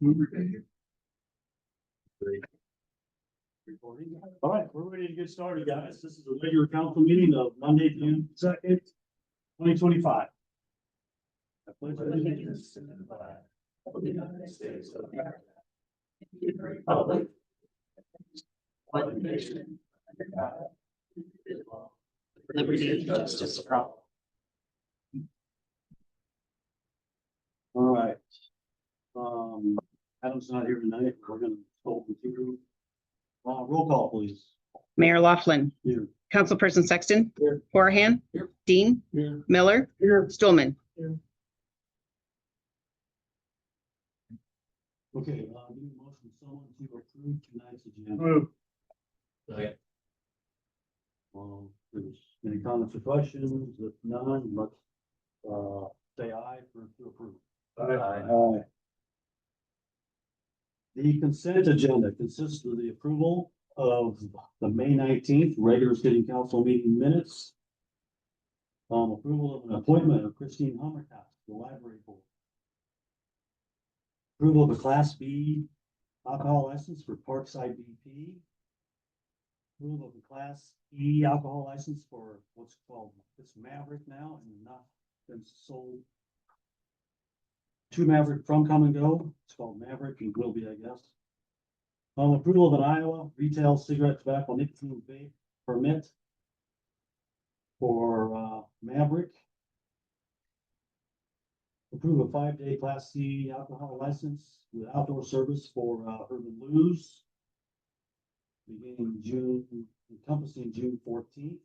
Recording. All right, we're ready to get started, guys. This is a regular council meeting of Monday, June 2nd, 2025. I pledge allegiance to the flag of the United States of America, and to the republic one nation, under God, indivisible, with liberty and justice for all. All right. Adam's not here tonight. We're gonna hold the through. Roll call, please. Mayor Laughlin, Here. Councilperson Sexton, Here. Horahan, Here. Dean, Here. Miller, Here. Stulman. Okay, need a motion, someone to approve tonight's agenda. Move. Okay. There's any comments or questions? If none, let's, say aye to approve. Aye. The consent agenda consists of the approval of the May 19th regular city council meeting minutes. Approval of an appointment of Christine Hummerhouse to the library board. Approval of a Class B alcohol license for Parkside BP. Approval of a Class E alcohol license for what's called, it's Maverick now and not been sold to Maverick from Come and Go. It's called Maverick and will be, I guess. Approval of an Iowa retail cigarette tobacco nicotine vape permit for Maverick. Approve a 5-day Class C alcohol license with outdoor service for Urban Blues. Beginning June, encompassing June 14th.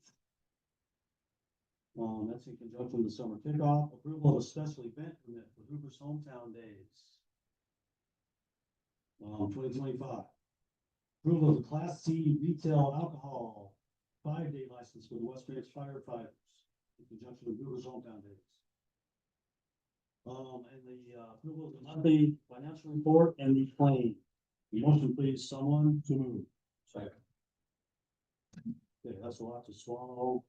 That's in conjunction with the summer kickoff. Approval of a special event permit for Hoover's Hometown Days. 2025. Approval of the Class C retail alcohol 5-day license for the West Branch firefighters in conjunction with Hoover's Hometown Days. And the approval of the monthly financial report and the claim. Motion, please, someone to move. Second. Okay, that's a lot to swallow.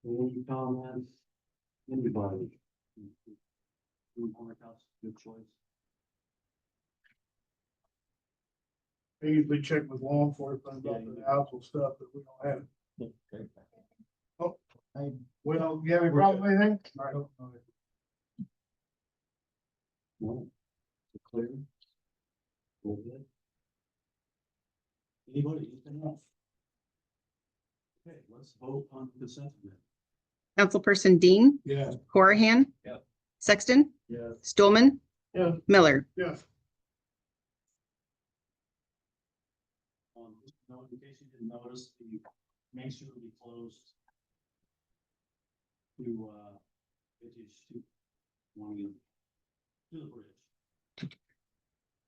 Any comments? Anybody? Good choice. I usually check with law enforcement about the household stuff that we don't have. Okay. Well, you have any problem with anything? I don't know. No. Clear. All good. Anybody, anything else? Okay, let's vote on the consent agenda. Councilperson Dean, Yeah. Horahan. Yeah. Sexton, Yes. Stulman. Yeah. Miller. Yes. No, in case you didn't notice, the Main Street will be closed to, Vintage to one to the bridge.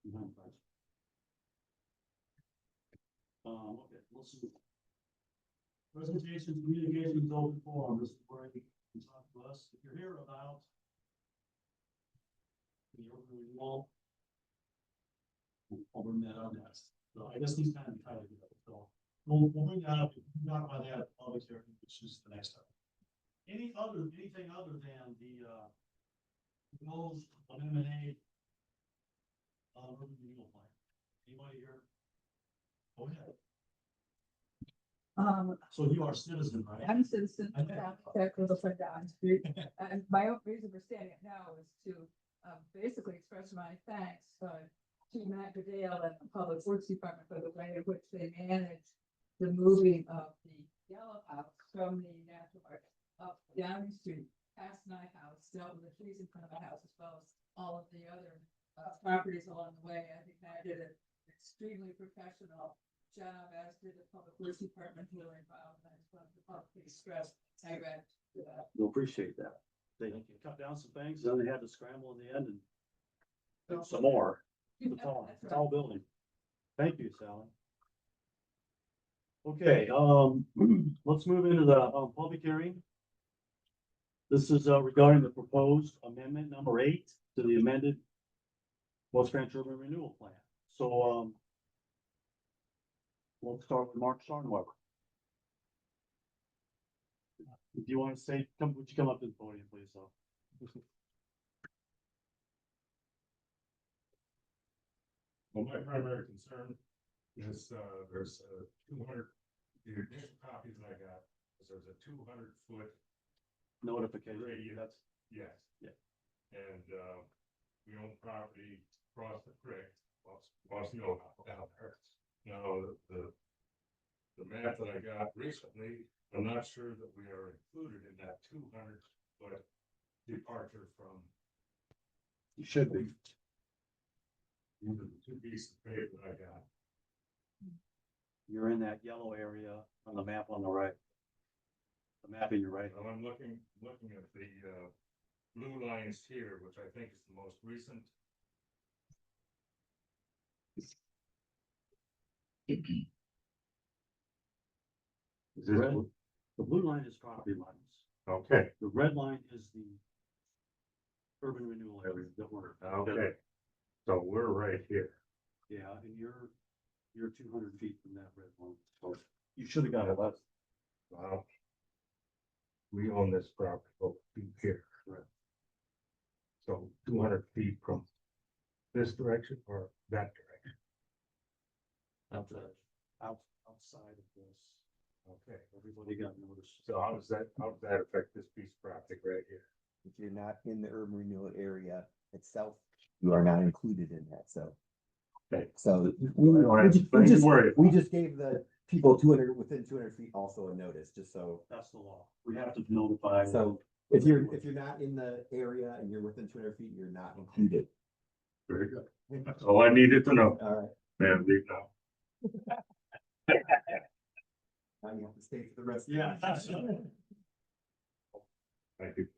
Behind the bridge. Okay, let's see. Presentations, communications, open forum, this is where you can talk to us, if you're here about the open renewal. I'll bring that up next, so I guess these kind of tied together, so we'll bring that up, not by that public hearing, which is the next time. Anything other than the proposed amendment urban renewal plan? Anybody here? Go ahead. So you are a citizen, right? I'm a citizen of Down Street, and my own reason for standing up now is to basically express my thanks to Matt Goodale and the Public Works Department for the way in which they managed the moving of the Yellow House from the National Park up Downing Street, past my house, dealt with the trees in front of my house, as well as all of the other properties along the way. I think Matt did an extremely professional job, as did the Public Works Department, who were involved. I just wanted to publicly stress I read that. We'll appreciate that. They cut down some things, then they had to scramble in the end and do some more. It's a tall building. Thank you, Sally. Okay, let's move into the public hearing. This is regarding the proposed amendment number 8 to the amended West Branch Urban Renewal Plan. So we'll start with Mark Scharnweber. If you want to say, would you come up to the podium, please? Well, my primary concern is, there's 200, the initial copies that I got, is there's a 200-foot Notification, radius. that's, Yes. Yeah. And, we own property across the creek, lost the old down there. Now, the map that I got recently, I'm not sure that we are included in that 200-foot departure from. you should be. These are the two pieces of paper that I got. You're in that yellow area on the map on the right. The map in your right. Well, I'm looking at the, blue lines here, which I think is the most recent. Is The red- the blue line is property lines. Okay, The red line is the urban renewal area that we're. okay. So we're right here. Yeah, and you're 200 feet from that red line. So you should have got it less. Wow. We own this property over here. Right. So 200 feet from this direction or that direction? Outside of this, Okay. everybody got notice. So how does that affect this piece of property right here? If you're not in the urban renewal area itself, you are not included in that, so. Okay. So we just gave the people 200, within 200 feet also a notice, just so. That's the law. We have to notify. So if you're not in the area and you're within 200 feet, you're not included. Very good. That's all I needed to know. All right, Man, leave now. now you have to stay for the rest. Yeah. Thank you.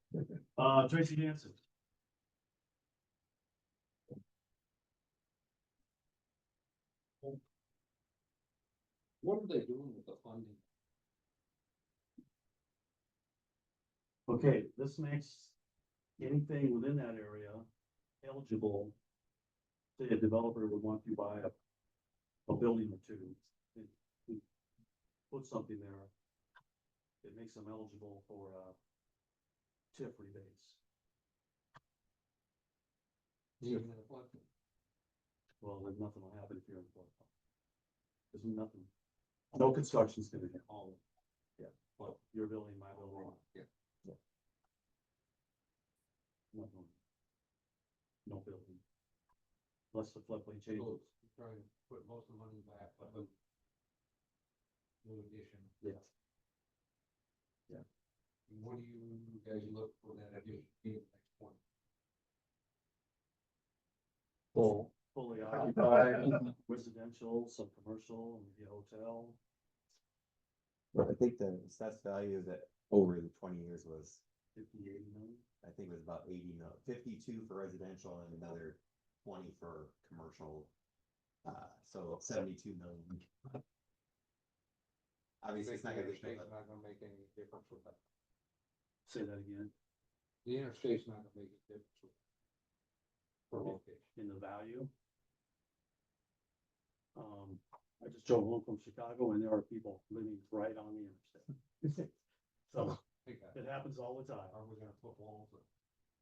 Tracy Hanson. What are they doing with the funding? Okay, this makes anything within that area eligible. Say a developer would want to buy a building or two. and Put something there. It makes them eligible for, TIF rebates. Even in the floodplain? Well, then nothing will happen if you're in floodplain. There's nothing, no construction's gonna hit all of it. Yeah, but your building, my building. Yeah. Nothing. No building. Unless the floodplain changes. So trying to put most of the money back, but the new addition. Yeah. What do you guys look for that addition to be the next one? Fully occupied, residential, some commercial, and maybe a hotel. But I think the assessed value that over the 20 years was, 50, 80 million. I think it was about 80 mil, 52 for residential and another 20 for commercial. So 72 million. Obviously, it's not gonna be. Interstate's not gonna make any difference with that. Say that again, The interstate's not gonna make a difference with. For location. in the value. I just drove home from Chicago and there are people living right on the interstate. So Think that. it happens all the time. Are we gonna put walls or?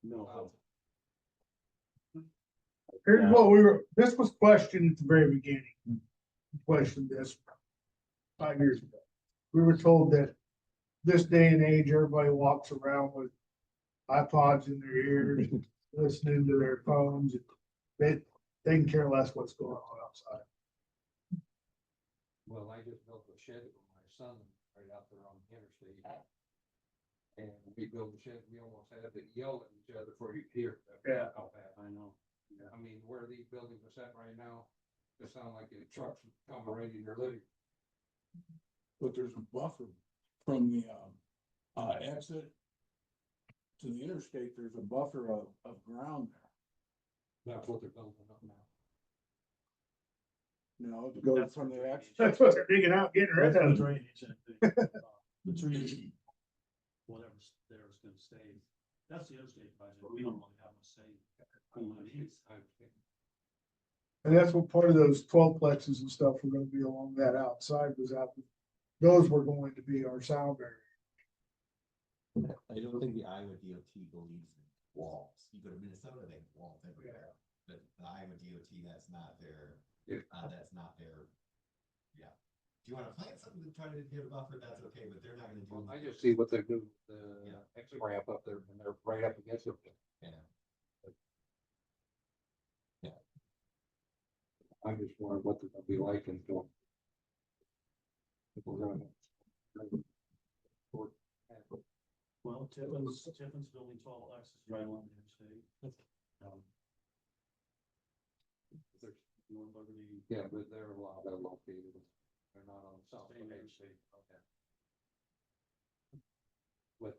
No. Here's what this was questioned at the very beginning. Questioned this 5 years ago. We were told that this day and age, everybody walks around with iPods in their ears, listening to their phones. They can care less what's going on outside. Well, I just built a shed for my son right out there on the interstate. And we built a shed, we almost had to yell at each other for you to hear. Yeah. How bad. I know. I mean, where these buildings are set right now, they sound like the trucks coming right in your living. But there's a buffer from the, exit to the interstate, there's a buffer of ground there. That's what they're building up now. You know, to go from the exit. That's what they're digging out, getting rid That's of. the drainage and everything. The trees, whatever's there is gonna stay. That's the interstate project. We don't really have much say. in what it is. And that's what part of those 12 plexes and stuff were gonna be along that outside was out. Those were going to be our sound barrier. I don't think the Iowa DOT believes in walls. You go to Minnesota, they have walls everywhere. But the Iowa DOT, that's not their, Yeah. that's not their, yeah. If you wanna plant something to try to get a buffer, that's okay, but they're not gonna do. Well, I just see what they do, the Yeah. exit ramp up there, and they're right up against it. Yeah. I just wonder what they're gonna be like in doing. If we're gonna. Well, Tiffin's building 12 access right along the interstate. There's North Liberty. Yeah, but they're a lot better located. They're not on the south Same side. interstate. Okay. With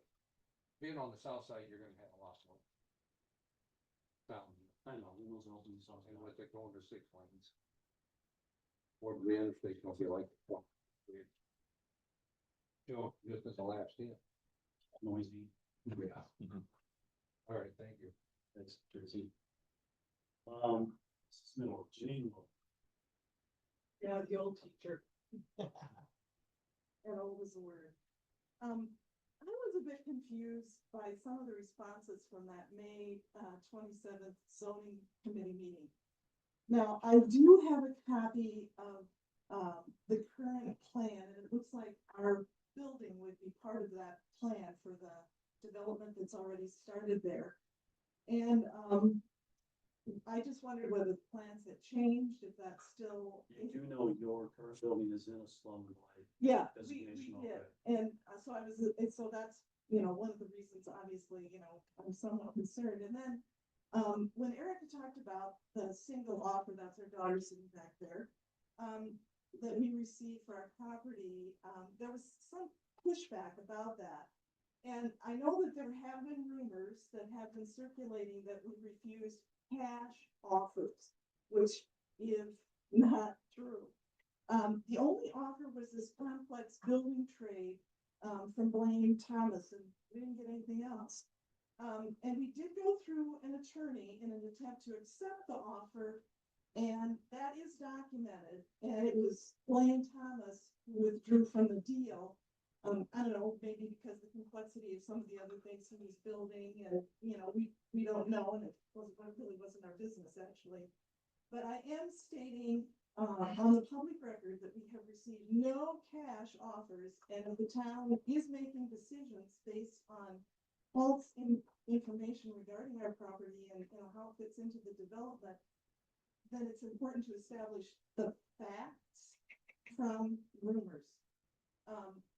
being on the south side, you're gonna have a lot more. Fountain, I know, we wasn't open to something. and with it going to 6 lanes. Or the interstate's gonna be like. one, three. You know, just as a last step. Noisy. Yeah. All right, thank you. That's Jersey. This is middle, Jane. Yeah, the old teacher. And old is the word. I was a bit confused by some of the responses from that May 27th zoning committee meeting. Now, I do have a copy of the current plan, and it looks like our building would be part of that plan for the development that's already started there. And I just wondered whether the plans had changed, if that's still. You do know your current building is in a slum like. Yeah, we designation did, already. and so I was, and so that's, you know, one of the reasons, obviously, you know, I'm somewhat concerned, and then. When Erica talked about the single offer, that's her daughter sitting back there. That we received for our property, there was some pushback about that. And I know that there have been rumors that have been circulating that we refused cash offers, which is not true. The only offer was this complex building trade, from Blaine Thomas, and we didn't get anything else. And we did go through an attorney in an attempt to accept the offer, and that is documented, and it was Blaine Thomas who withdrew from the deal. I don't know, maybe because the complexity of some of the other things he was building, and, you know, we don't know, and it really wasn't our business, actually. But I am stating, on the public record that we have received no cash offers, and if the town is making decisions based on false information regarding our property and, you know, how it fits into the development, then it's important to establish the facts from rumors.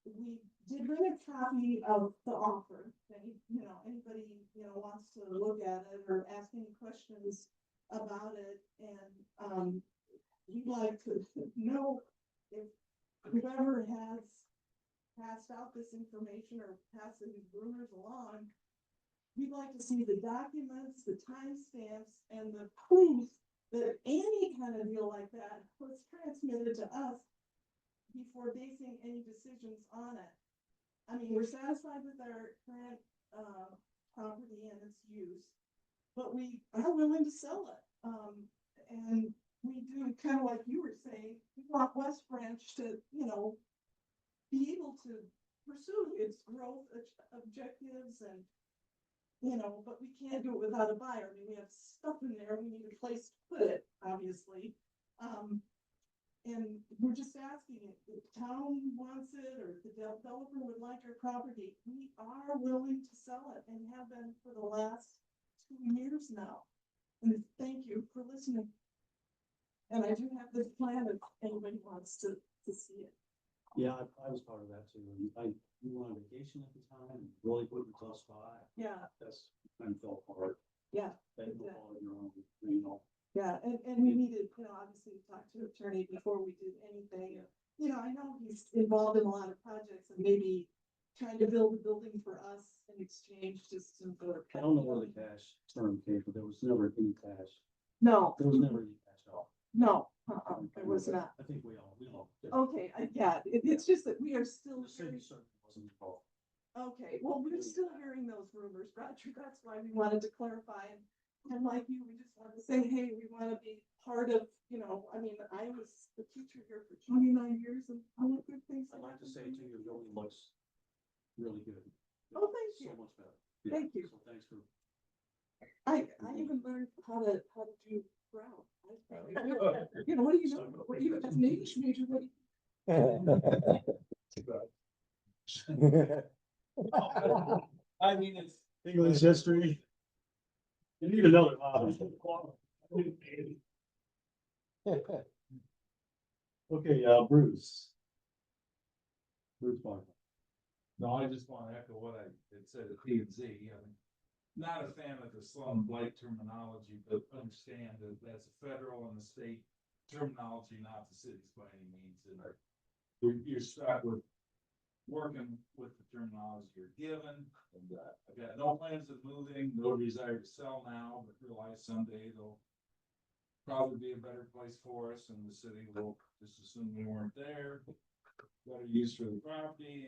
We did bring a copy of the offer, anybody, wants to look at it or ask any questions about it, and, we'd like to know if whoever has passed out this information or passed these rumors along, we'd like to see the documents, the timestamps, and the proof that any kind of deal like that was transmitted to us before basing any decisions on it. I mean, we're satisfied with our current property and its use, but we are willing to sell it. And we do kind of like you were saying, we want West Branch to, be able to pursue its growth objectives and, but we can't do it without a buyer. I mean, we have stuff in there, we need a place to put it, obviously. And we're just asking if the town wants it or if the developer would like our property, we are willing to sell it and have been for the last 2 years now. And thank you for listening. And I do have this plan if anybody wants to see it. Yeah, I was part of that too. And we were on vacation at the time, and really put the tough spot. Yeah, That's kind of fell apart. yeah, They Yeah. all on your own, yeah. And we needed, obviously to talk to an attorney before we did anything. I know he's involved in a lot of projects and maybe trying to build a building for us in exchange just to. I don't know where the cash term came, but there was never any cash. No, There was never any cash at all. no, there was not. I think we all. Okay, it's just that we are still. The city certainly wasn't involved. Okay, well, we're still hearing those rumors, Roger, that's why we wanted to clarify, and like you, we just wanted to say, hey, we wanna be part of, I mean, I was the teacher here for 29 years, and I look good things. I'd like to say too, your building looks really good. Oh, thank you. So much better. Thank you. So thanks for. I even learned how to do grout. an English major, but I mean, it's. English history. You need another hobby. Okay, Bruce. Bruce Barton. No, I just want to echo what I had said at P and Z. I mean, not a fan of the slum blight terminology, but understand that that's a federal and the state terminology, not the city's by any means. And you're stuck with working with the terminology you're given. And I've got no plans of moving, no desire to sell now, but realize someday they'll probably be a better place for us, and the city will just assume we weren't there. Better use for the property,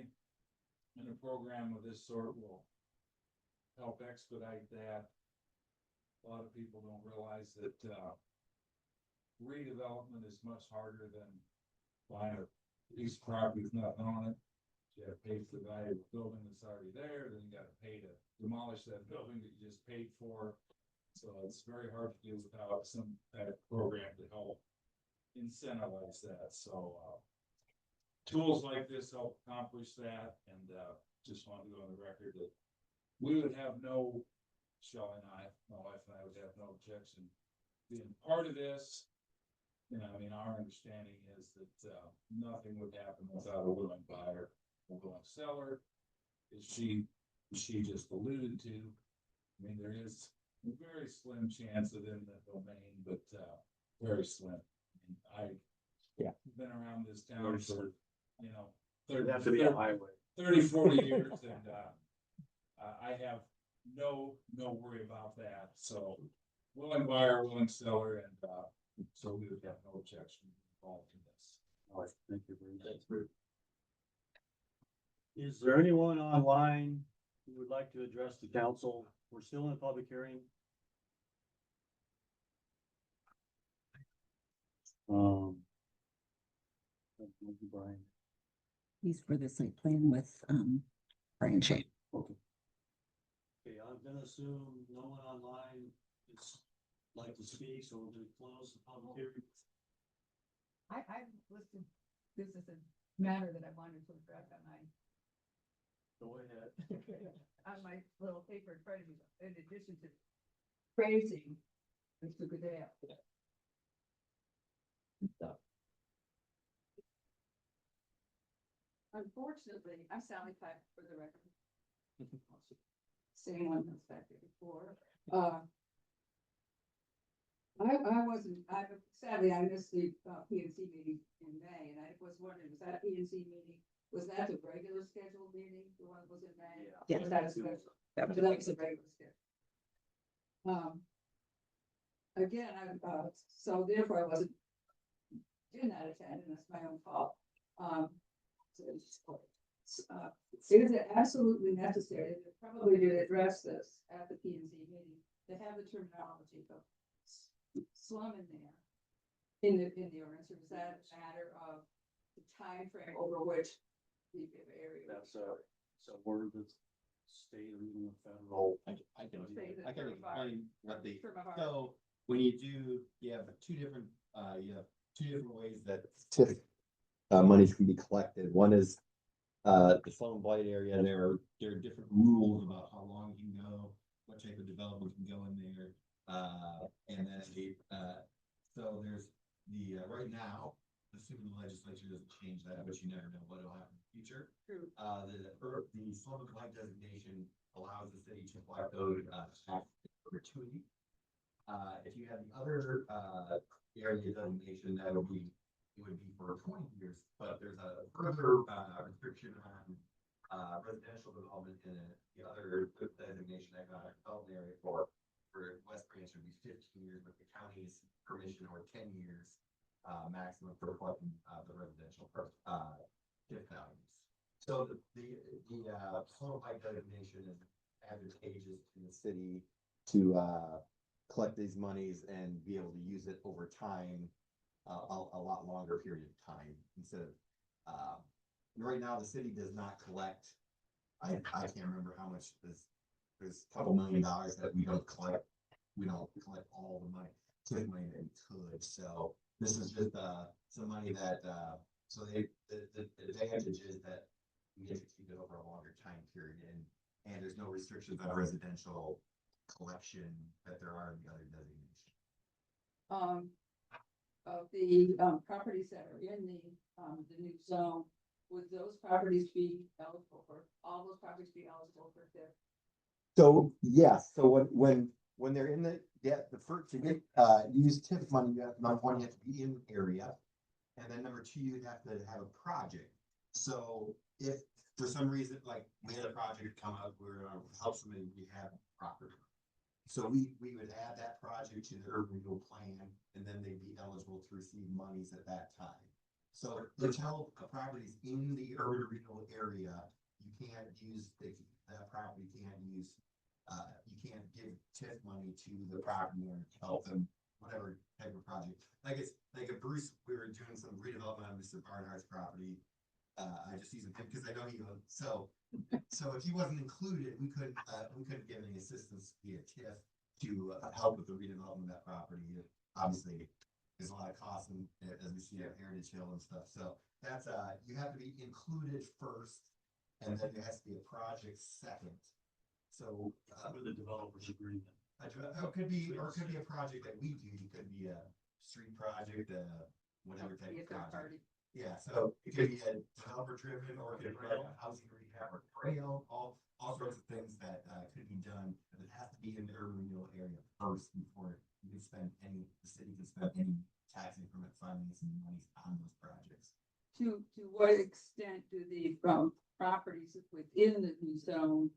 and a program of this sort will help expedite that. A lot of people don't realize that redevelopment is much harder than buying a piece of property with nothing on it. You have to pay for the value of the building that's already there, then you gotta pay to demolish that building that you just paid for. So it's very hard to do without some kind of program to help incentivize that, so tools like this help accomplish that, and just want to go on the record that we would have no, Shelley and I, my wife and I would have no objection being part of this. And I mean, our understanding is that nothing would happen without a willing buyer, a willing seller. As she just alluded to, I mean, there is a very slim chance of in the domain, but very slim. And been around this town for, you know, There'd have to be a highway. 30, 40 years, and I have no worry about that. So willing buyer, willing seller, and so we would have no objection involved in this. All right, thank you very much. Is there anyone online who would like to address the council? We're still in a public hearing. Thank you, Brian. He's for the site plan with, Brian Shea. Okay. Okay, I'm gonna assume no one online is like to speak, so we're gonna close the public hearing. I listed this as a matter that I wanted to address on Go ahead. on my little paper in front of me, in addition to praising Mr. Goodale. Unfortunately, I'm Sally Pipe for the record. Same one that's back there before. I wasn't, sadly, I missed the P and Z meeting in May, and I was wondering, was that P and Z meeting, was that the regular scheduled meeting, the one that was in May? Yeah. Was that a special? That was- So that was a regular schedule. Again, so therefore I did not attend, and that's my own fault. Is it absolutely necessary, and probably did address this at the P and Z meeting, to have the terminology of slum in there? In the ordinance, or is that a matter of the time frame over which the area? That's a word that's state or even federal. I can Say the explain what the, term of art. so when you do, you have two different ways that TIF monies can be collected. One is the slum blight area. There are different rules about how long you can go, what type of development can go in there. And then so there's the right now, assuming the legislature doesn't change that, which you never know what will happen in the future. True. The slum blight designation allows the city to collect those tax perpetuity. If you have the other area designation, it would be for 20 years, but there's a further restriction on residential development in the other designation economic development area for West Branch would be 15 years, with the county's permission or 10 years maximum for collecting the residential TIF values. So the slum blight designation is advantageous to the city to collect these monies and be able to use it over time. A lot longer period of time instead of right now the city does not collect. I can't remember how much there's a couple $1 million that we don't collect. We don't collect all the money. TIF money that we could, so this is just, some money that, so the advantage is that we get to keep it over a longer time period, and there's no restrictions on residential collection that there are in the other designation. Of the, properties that are in the new zone, would those properties be eligible for, all those properties be eligible for TIF? So, yes, so when they're in the first, to get, use TIF money, you have, number one, you have to be in the area. And then number two, you'd have to have a project. So if for some reason, like, we had a project come up, we're gonna help somebody rehab property. So we would add that project to the urban renewal plan, and then they'd be eligible to receive monies at that time. So until a property's in the urban renewal area, you can't use that property, you can't give TIF money to the property owner to help them, whatever type of project. Like if Bruce, we were doing some redevelopment on Mr. Barnhart's property. I just used him because I know he owns, so if he wasn't included, we couldn't give any assistance via TIF to help with the redevelopment of that property. Obviously, there's a lot of costs as we see at Heritage Hill and stuff, so that's, you have to be included first, and then there has to be a project second. So, With the developer's agreement. it could be a project that we do, it could be a street project, whatever type Be a of third project. party. Yeah, so it could be a developer driven, or it could be a housing rehab or trail, all sorts of things that, could be done, but it has to be in the urban renewal area first before you can spend the city can spend any tax increment fundings and monies on those projects. To what extent do the, properties within the new zone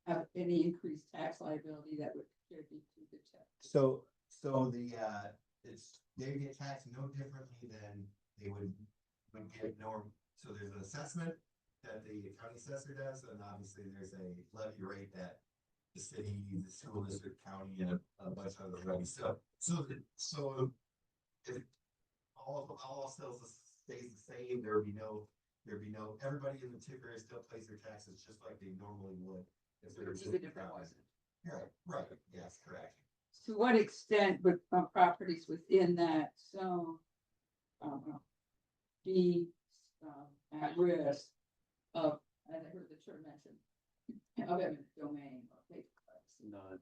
have any increased tax liability that would contribute to the TIF? So they get taxed no differently than they would get so there's an assessment that the county assessor does, and obviously there's a levy rate that the city, the school district, county, and a bunch of other levies. So if all sales stays the same, there'd be no, everybody in the TIF area still pays their taxes just like they normally would. Even if there wasn't. Right, yes, correct. To what extent would properties within that zone be at risk of, as I heard the chair mention, of eminent domain or paper cuts? None.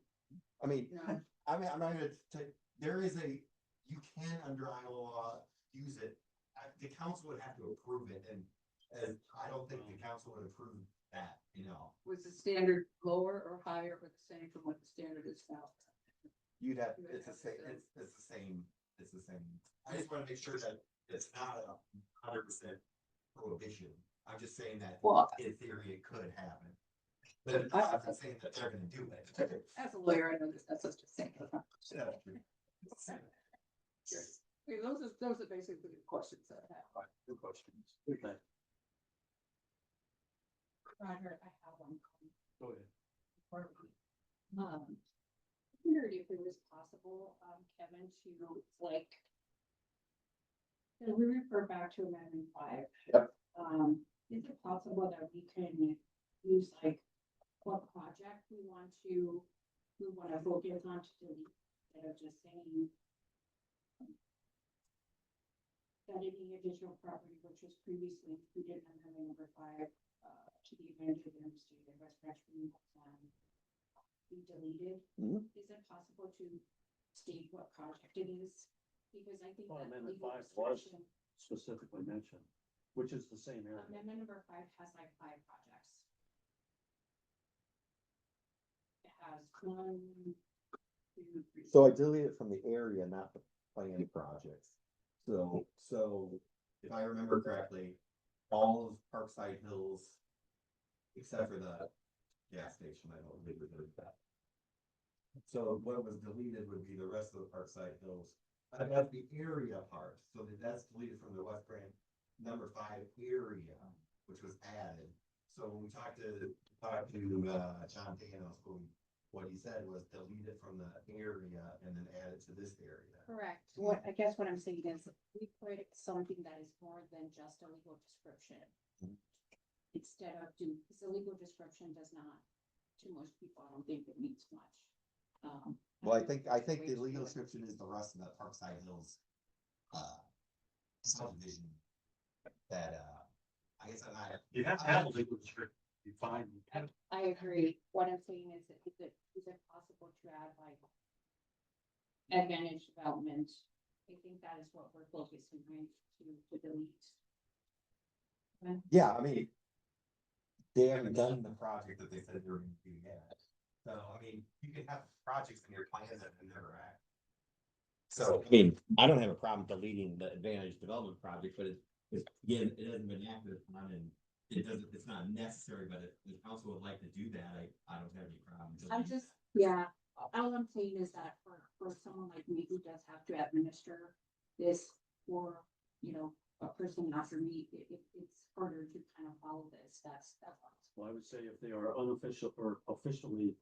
I mean, No. I'm not gonna take, you can under Iowa law use it. The council would have to approve it, and I don't think the council would approve that, Was the standard lower or higher or the same from what the standard is now? You'd have, it's the same. I just wanna make sure that it's not 100% prohibition. I'm just saying that Well, in theory it could happen. But I'm not saying that they're gonna do it. as a lawyer, I know that's such a thing. Those are basically the questions that I have. Good questions. Okay. Roger, I have one. Go ahead. I wondered if it was possible, Kevin, to like. We refer back to Amendment 5. Yep. Is it possible that we can use like what project we want to focus on to delete instead of just saying that any additional property which was previously included in Amendment number 5 to the amended interstate and residential renewal plan be deleted? Mhm. Is it possible to state what project it is? Because I think Well, that Amendment legal 5 was description, specifically mentioned, which is the same area. amendment number 5 has like 5 projects. It has 1, 2, 3. So I deleted it from the area, not the planned projects. So if I remember correctly, all of Parkside Hills, except for the gas station, I don't believe we did that. So what was deleted would be the rest of the Parkside Hills. That's the area part, so that's deleted from the West Branch number 5 area, which was added. So when we talked to John Danos, what he said was delete it from the area and then add it to this area. Correct. What I'm saying is we put something that is more than just a legal description. Mhm. Instead of because the legal description does not, to most people, I don't think it means much. Well, I think the legal description is the rest of the Parkside Hills, subdivision that, I guess I'm not. You have to have a legal description, you find. I agree. What I'm saying is that is it possible to add like advantage development? I think that is what we're focusing on to delete. Yeah, I mean, they haven't done the project that they said they were gonna do yet. So, I mean, you can have projects in your plans that have never act. So, I mean, I don't have a problem deleting the advantage development project, but it's, again, it hasn't been acted upon and it doesn't, it's not necessary, but if the council would like to do that, I don't have any problem. I'm just, yeah, all I'm saying is that for someone like me who does have to administer this for, you know, a person after me, it's harder to kind of follow this. That's all. Well, I would say if they are unofficial or officially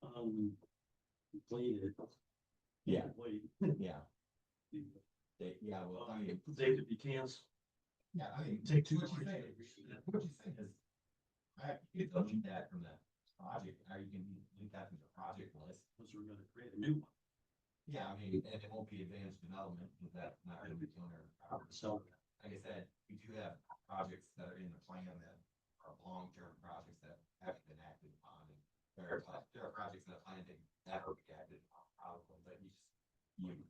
completed. Yeah. complete, Yeah. Yeah, well, I mean. They could be canceled. Yeah, I mean, Take two what you more say, what you say is, you can delete that from the project, or you can delete that from the project list. Because we're gonna create a new one. Yeah, I mean, and it won't be advanced development, because that's not gonna be owner property. So, Like I said, we do have projects that are in the plan that are long-term projects that haven't been acted upon. And there are projects in the plan that never be acted upon, probably, but you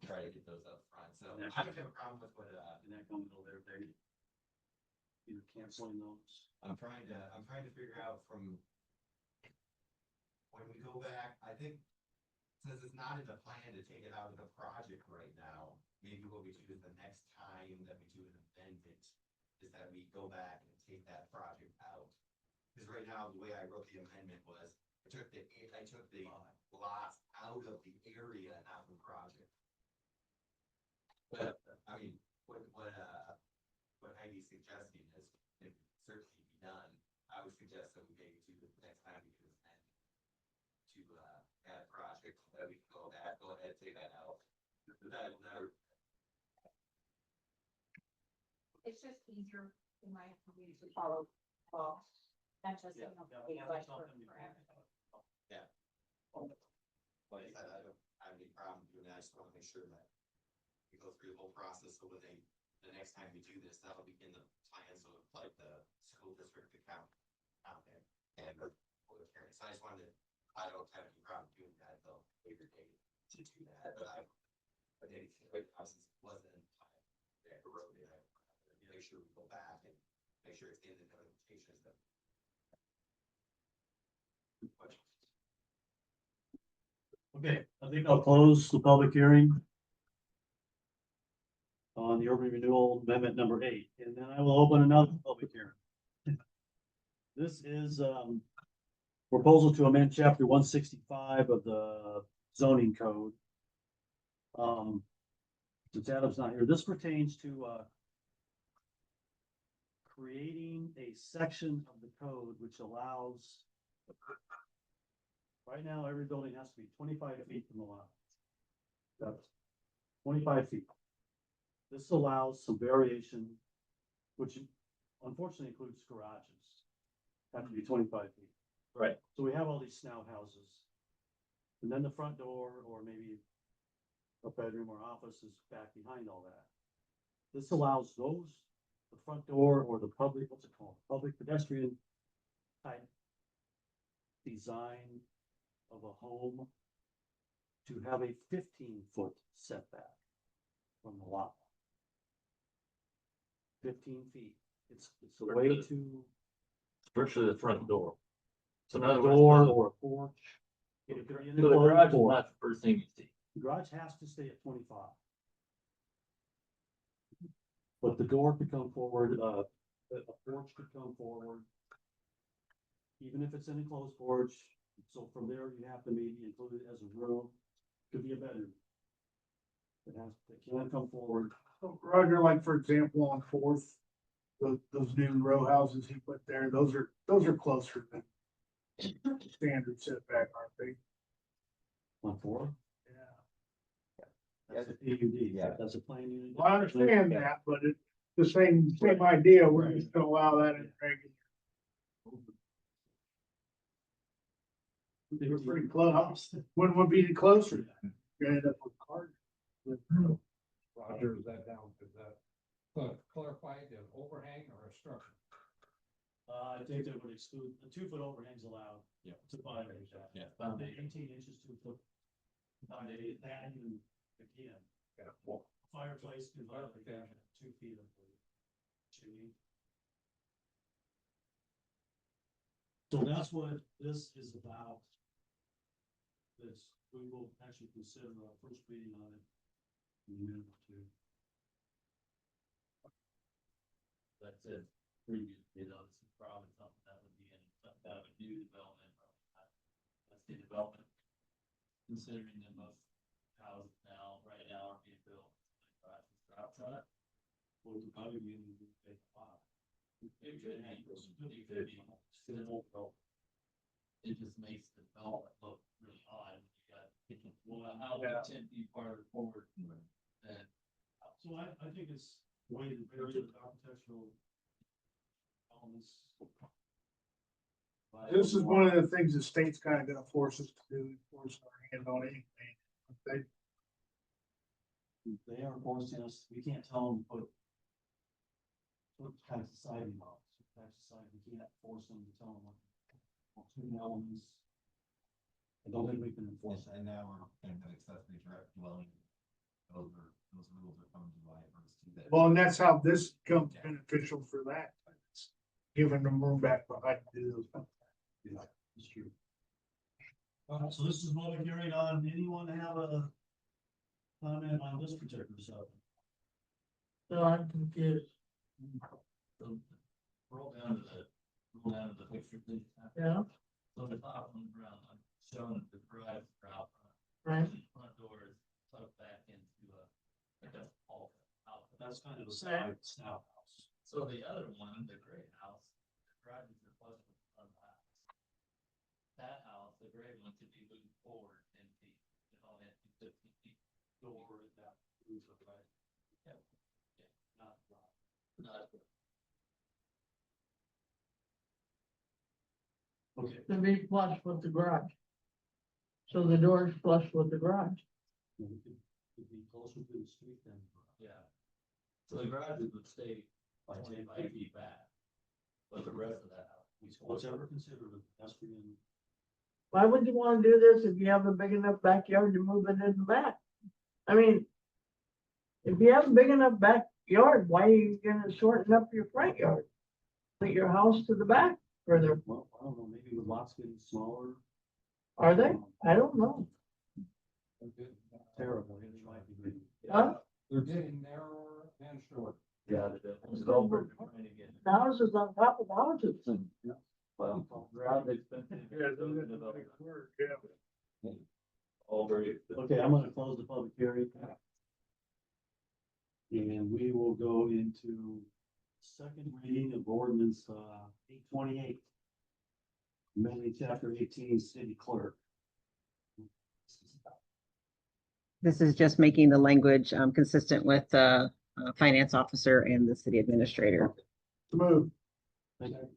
try to get those up front, so I don't have a problem with what, in that bundle there, they either canceling those. I'm trying to figure out from when we go back, I think, since it's not in the plan to take it out of the project right now, maybe what we do is the next time that we do an amendment is that we go back and take that project out. Because right now, the way I wrote the amendment was, I took the lots out of the area, not the project. But, I mean, what Heidi's suggesting is, it can certainly be done. I would suggest that we maybe do the next time we do an amendment to, add a project, that we can go ahead and take that out. That will never. It's just easier in my opinion to follow. Not just, you know, like for everything. Yeah. Like I said, I don't have any problem doing that. I just want to make sure that we go through the whole process. So when the next time we do this, that'll be in the plans of like the school district account out there. And so I just wanted to, I don't have any problem doing that though, later date to do that, but anything like process wasn't in time. That eroded, make sure we go back and make sure it's in the notifications that. Good question. Okay, I think I'll close the public hearing on the urban renewal amendment number 8, and then I will open another public hearing. This is, proposal to amend chapter 165 of the zoning code. Since Adam's not here, this pertains to, creating a section of the code which allows. Right now, every building has to be 25 feet from the lot. That's 25 feet. This allows some variation, which unfortunately includes garages. Have to be 25 feet. Right. So we have all these snout houses. And then the front door, or maybe a bedroom or office is back behind all that. This allows those, the front door or the public, what's it called? Public pedestrian type design of a home to have a 15-foot setback from the lot. 15 feet. It's a way to. Especially the front door. So in A other door words, or a porch. It could be an so the enclosed garage is porch. not the first thing you see. The garage has to stay at 25. But the door could come forward, a porch could come forward. Even if it's an enclosed porch, so from there you have to maybe include it as a room, could be a bedroom. It can come forward. So Roger, like for example, on Fourth, those new row houses he put there, those are closer than standard setback, aren't they? On 4, Yeah. that's a PUD, Yeah. that's a plain unit. Well, I understand that, but it's the same idea. We're just gonna allow that in regular. They were pretty close. When would be closer? You ended up with card. Roger, is that down to that? Clarified an overhang or a structure? I think that would exclude, the 2 foot overhangs allowed. Yeah. To 5 inches. Yeah. Foundation 18 inches, 2 foot. Foundation, that even, again, Yeah. Well, fireplace, can violate Yeah. 2 feet of the chimney. So that's what this is about. This, we will actually consider our first reading on it. In a minute or two. That's it. Previously, though, this is probably something that would be in some kind of a new development. Let's see, development. Considering that most houses now, right now, are being built. Outside. Or the probably be in the big lot. It could be, still, it just makes the development look really odd. You got, well, how about 10 feet farther forward than. So I think it's the way the various architectural elements. This is one of the things the state's kind of gonna force us to do, force our hand on anything. They are forcing us, we can't tell them to put. What kind of society models, what type of society, we can't force them to tell them what. Certain elements. I don't think we can enforce that. And now we're kind of accessory direct dwelling. Those rules are coming to light. Well, and that's how this becomes beneficial for that. It's giving them room back behind to do those. Yeah, it's true. So this is public hearing on, anyone have a comment on this particular subject? So I'm confused. So, roll down to the picture, please. Yeah. So the top one around, I'm showing the garage for out front. Right. The front door is tucked back into a, like a hall. That's kind of a Same. snout house. So the other one, the gray house, the garages are flush with the front of the house. That house, the gray one, could be moved forward 10 feet, it only has to be 15 feet. Door is that roof of right. Yeah. Not right. Not Okay. To be flush with the garage. So the door's flush with the garage. It could be closer to the street than. Yeah. So the garages would stay like 25 feet back. But the rest of that house. What's ever considered a pedestrian. Why would you wanna do this if you have a big enough backyard to move it in the back? I mean, if you have a big enough backyard, why are you gonna shorten up your front yard? Put your house to the back further, Well, I don't know, maybe with lots getting smaller. are they? I don't know. Terrible, it might be good. Huh? They're getting narrower and shorter. Yeah, the developers are trying to get. The houses on top of houses. Well, rather expensive. All very expensive. Okay, I'm gonna close the public hearing. And we will go into second reading of ordinance, 828. Amending chapter 18, city clerk. This is just making the language consistent with the finance officer and the city administrator. Move. Thank you.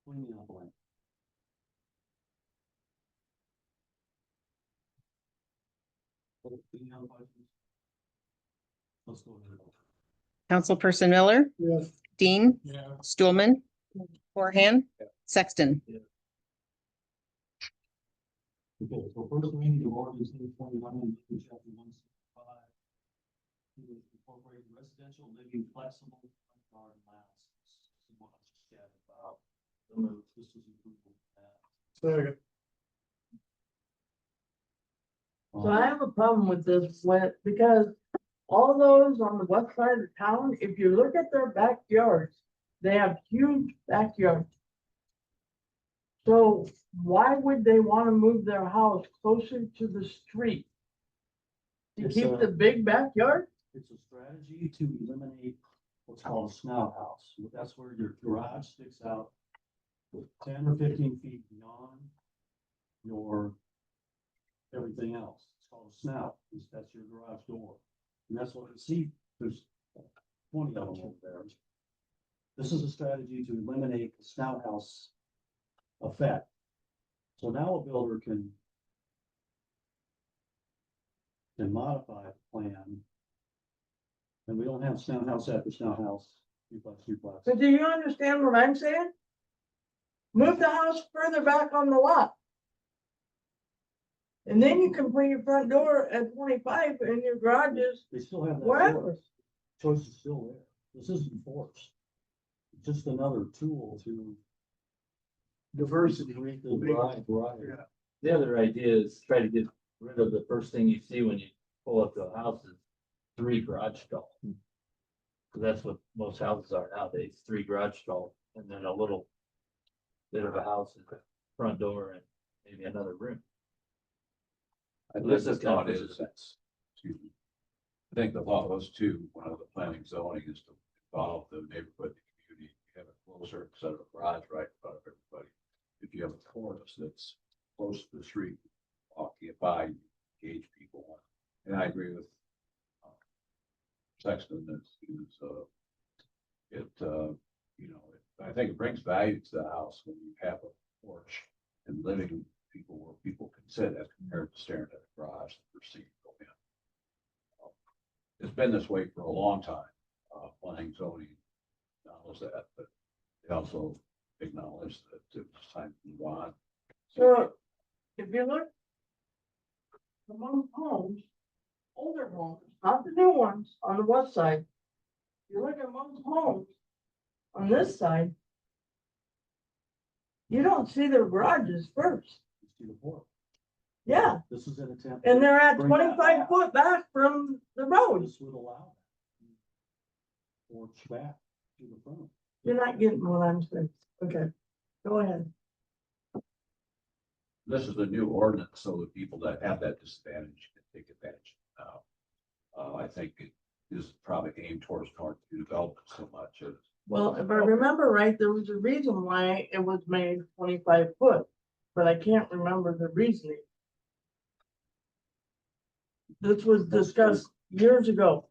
Clean it up, Lynn. Any other questions? Let's go ahead. Councilperson Miller, Yes. Dean, Yeah. Stulman, Horahan, Sexton. Okay, so first reading of ordinance 821, chapter 165. To incorporate residential living flexible front yard allowances. This is what I just chatted about. This is approval of that. Second. So I have a problem with this, because all those on the west side of town, if you look at their backyards, they have huge backyards. So why would they wanna move their house closer to the street? To It's keep a- the big backyard? It's a strategy to eliminate what's called a snout house. That's where your garage sticks out 10 or 15 feet beyond your everything else. It's called a snout. That's your garage door. And that's what you see. There's 20 of them over there. This is a strategy to eliminate the snout house effect. So now a builder can modify the plan. And we don't have snout house after snout house, duplex, duplex. So do you understand what I'm saying? Move the house further back on the lot. And then you can put your front door at 25 and your garage is They still have that wherever. choice is still there. This isn't forced. It's just another tool to Diversity. create the Right. Yeah. The other idea is try to get rid of the first thing you see when you pull up to a house is 3 garage stalls. Cause that's what most houses are nowadays, 3 garage stalls and then a little bit of a house and front door and maybe another room. This is thought is, excuse me. I think the thought was too, one of the planning zoning is to involve the neighborhood, the community, have a closer set of garage right in front of everybody. If you have a cornice that's close to the street, walking it by, engage people. And I agree with Sexton, I think it brings value to the house when you have a porch and living people where people can sit as compared to staring at a garage and proceed to go in. It's been this way for a long time. Planning zoning acknowledges that, but they also acknowledge that it was time to move on. So if you look among homes, older homes, not the new ones on the west side. You look at most homes on this side. You don't see their garages first. to the board. Yeah, This is an attempt. and they're at Bring that 25 foot back from the road. This would allow that. Porch back to the front. You're not getting what I'm saying. Okay, go ahead. This is a new ordinance, so the people that have that disadvantage can take advantage now. I think it is probably aimed towards new development so much as. Well, if I remember right, there was a reason why it was made 25 foot, but I can't remember the reasoning. This was discussed years ago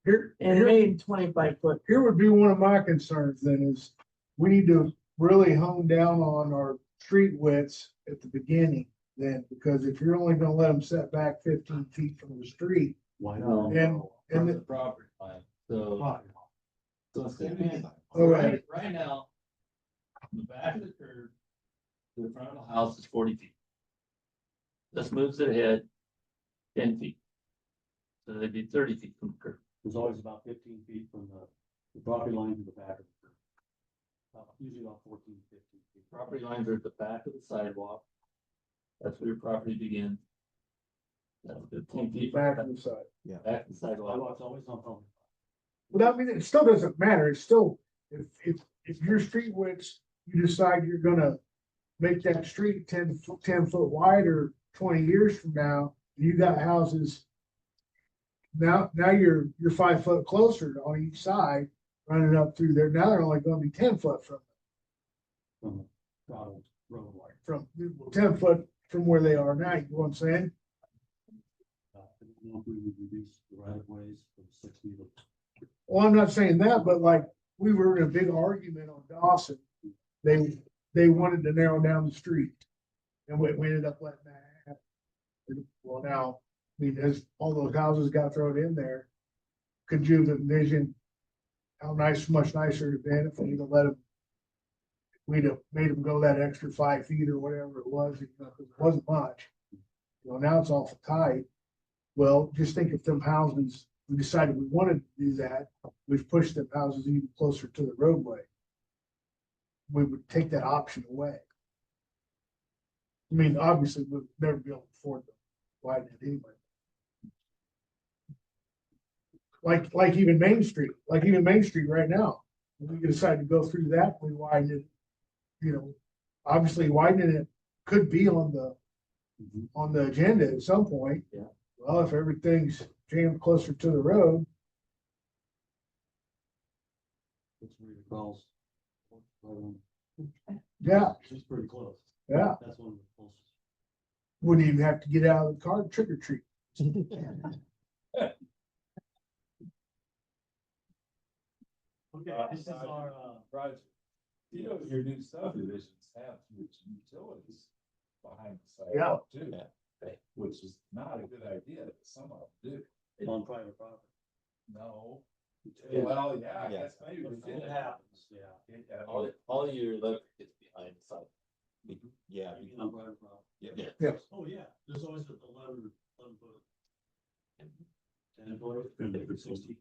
Here, and made 25 foot. here would be one of my concerns then is we need to really hone down on our street widths at the beginning then, because if you're only gonna let them set back 15 feet from the street, Why No. not? and, From and the the, property line, so. So assuming, Okay. right now, the back of the curb to the front of the house is 40 feet. This moves it ahead 10 feet. So they'd be 30 feet from the curb. There's always about 15 feet from the property line to the back of the curb. Usually about 14, 15 feet. Property lines are at the back of the sidewalk. That's where your property begins. That's 15 feet. back of the side. Back of the sidewalk. Sidewalk's always on public. But I mean, it still doesn't matter. It's still, if your street widths, you decide you're gonna make that street 10 foot wider 20 years from now, you got houses. Now you're 5 foot closer on each side, running up through there. Now they're only gonna be 10 foot from From the road wire. 10 foot from where they are now, you know what I'm saying? I don't know if we would reduce the right of ways from 60 to. Well, I'm not saying that, but like, we were in a big argument on Dawson. They wanted to narrow down the street. And we ended up letting that happen. Well, now, I mean, as all those houses got thrown in there, could you have envisioned how much nicer it'd been if we'd have let them, we'd have made them go that extra 5 feet or whatever it was, you know, 'cause it wasn't much. You know, now it's awful tight. Well, just think if them houses, we decided we wanted to do that, we've pushed them houses even closer to the roadway. We would take that option away. I mean, obviously, we'd never be able to afford to widen it anyway. Like even Main Street right now, we decide to go through that, we widen it. You know, obviously widening it could be on the agenda at some point. Yeah. Well, if everything's jammed closer to the road, It's where it crawls. yeah, It's pretty close. yeah, That's one of the closest. wouldn't even have to get out of the car, trick or treat. Okay, this is our, Roger, you know, your new subdivisions have utilities behind the site. Yeah. Too, which is not a good idea, but some of them do. on private property. No. Well, yeah, I guess maybe. It happens, yeah. All your electric is behind the site. Yeah. You know, private property. Yeah. Oh, yeah, there's always a 11 foot. 10 foot, 60.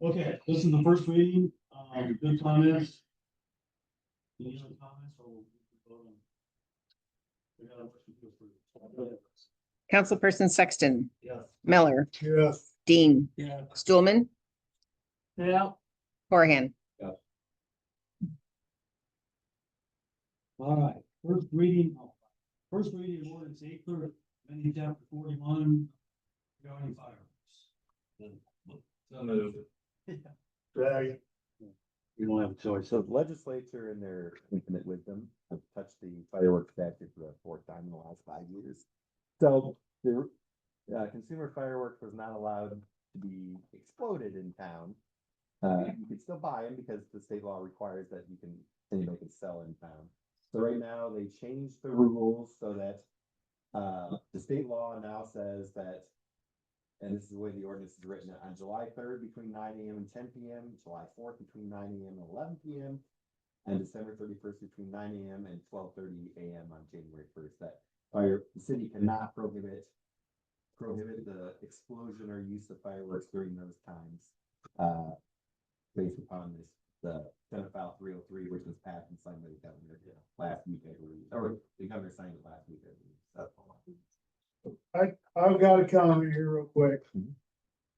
Okay, this is the first reading, good comments. Any other comments or we'll vote on? We got a motion to approve. Councilperson Sexton, Yes. Miller, Yes. Dean, Yeah. Stulman, Yeah, Horahan. All right, first reading of ordinance 8/3, amending chapter 41, regarding fireworks. So moved. Right. You don't have a choice. So the legislature in their infinite wisdom have touched the fireworks statute for the fourth time in the last 5 years. So the consumer fireworks was not allowed to be exploded in town. You can still buy them because the state law requires that anybody can sell in town. So right now they changed the rules so that the state law now says that, and this is the way the ordinance is written, on July 3rd between 9 AM and 10 PM, July 4th between 9 AM and 11 PM, and December 31st between 9 AM and 12:30 AM on January 1st, that the city cannot prohibit the explosion or use of fireworks during those times, based upon the Senate File 303, which was passed and signed by the governor last week, I believe, or the governor signed it last week, I believe. That's all. I've got a comment here real quick.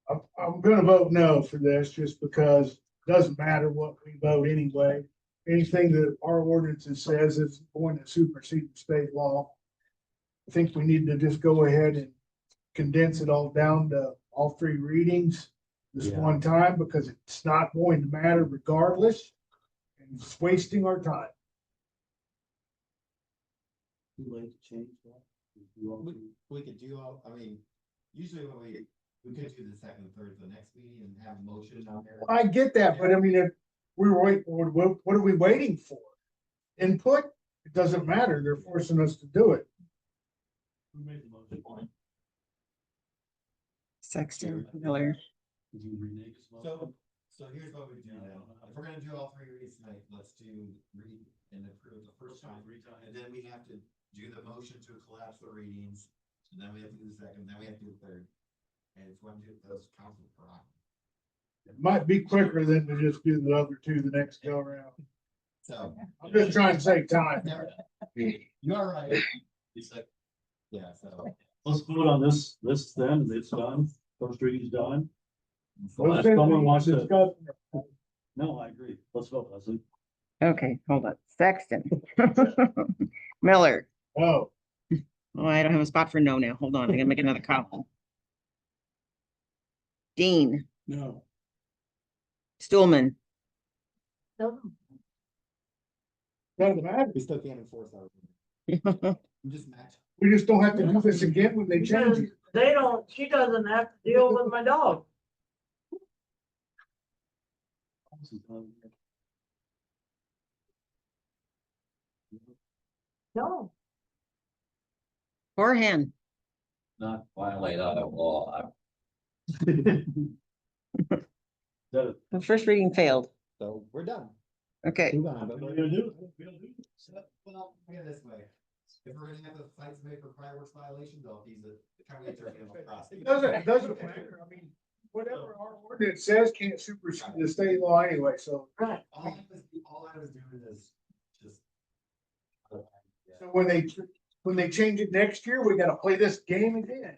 I'm gonna vote no for this just because it doesn't matter what we vote anyway. Anything that our ordinance says is going to supersede the state law. I think we need to just go ahead and condense it all down to all three readings this Yeah. one time because it's not going to matter regardless. And it's wasting our time. Too late to change that? You want to- We could do, I mean, usually when we could do the second and third, the next meeting and have a motion on there. I get that, but I mean, if we were waiting, what are we waiting for? Input? It doesn't matter. They're forcing us to do it. Who made the motion? Sexton, Miller. Did you renege his motion? So here's what we do then. If we're gonna do all three reads tonight, let's do read and approve the first time. And then we have to do the motion to collapse the readings. And then we have to do the second, then we have to do the third. And it's one, two, those council prerogative. It might be quicker than to just do the other two the next go around. So. I'm just trying to save time. You are right. Yeah, so. Let's vote on this then, it's done, first reading's done. Let's Someone wants to, discuss- no, I agree, let's vote, Leslie. Okay, hold on. Sexton. Miller. Oh, Oh, I don't have a spot for no now. Hold on, I gotta make another column. Dean, No. Stulman, doesn't matter. We still can't enforce our. Just match. We just don't have to do this again when they change because it. they don't, she doesn't have to deal with my dog. No, Horahan. Not violate our law. That- The first reading failed. So we're done. Okay, Move on. What are we gonna do? Well, look at it this way. If we're gonna have the fights made for fireworks violations, they'll be the county attorney will prosecute. It doesn't matter. I mean, whatever our ordinance says can't supersede the state law anyway, so. right. All I was doing is just. So when they change it next year, we gotta play this game again.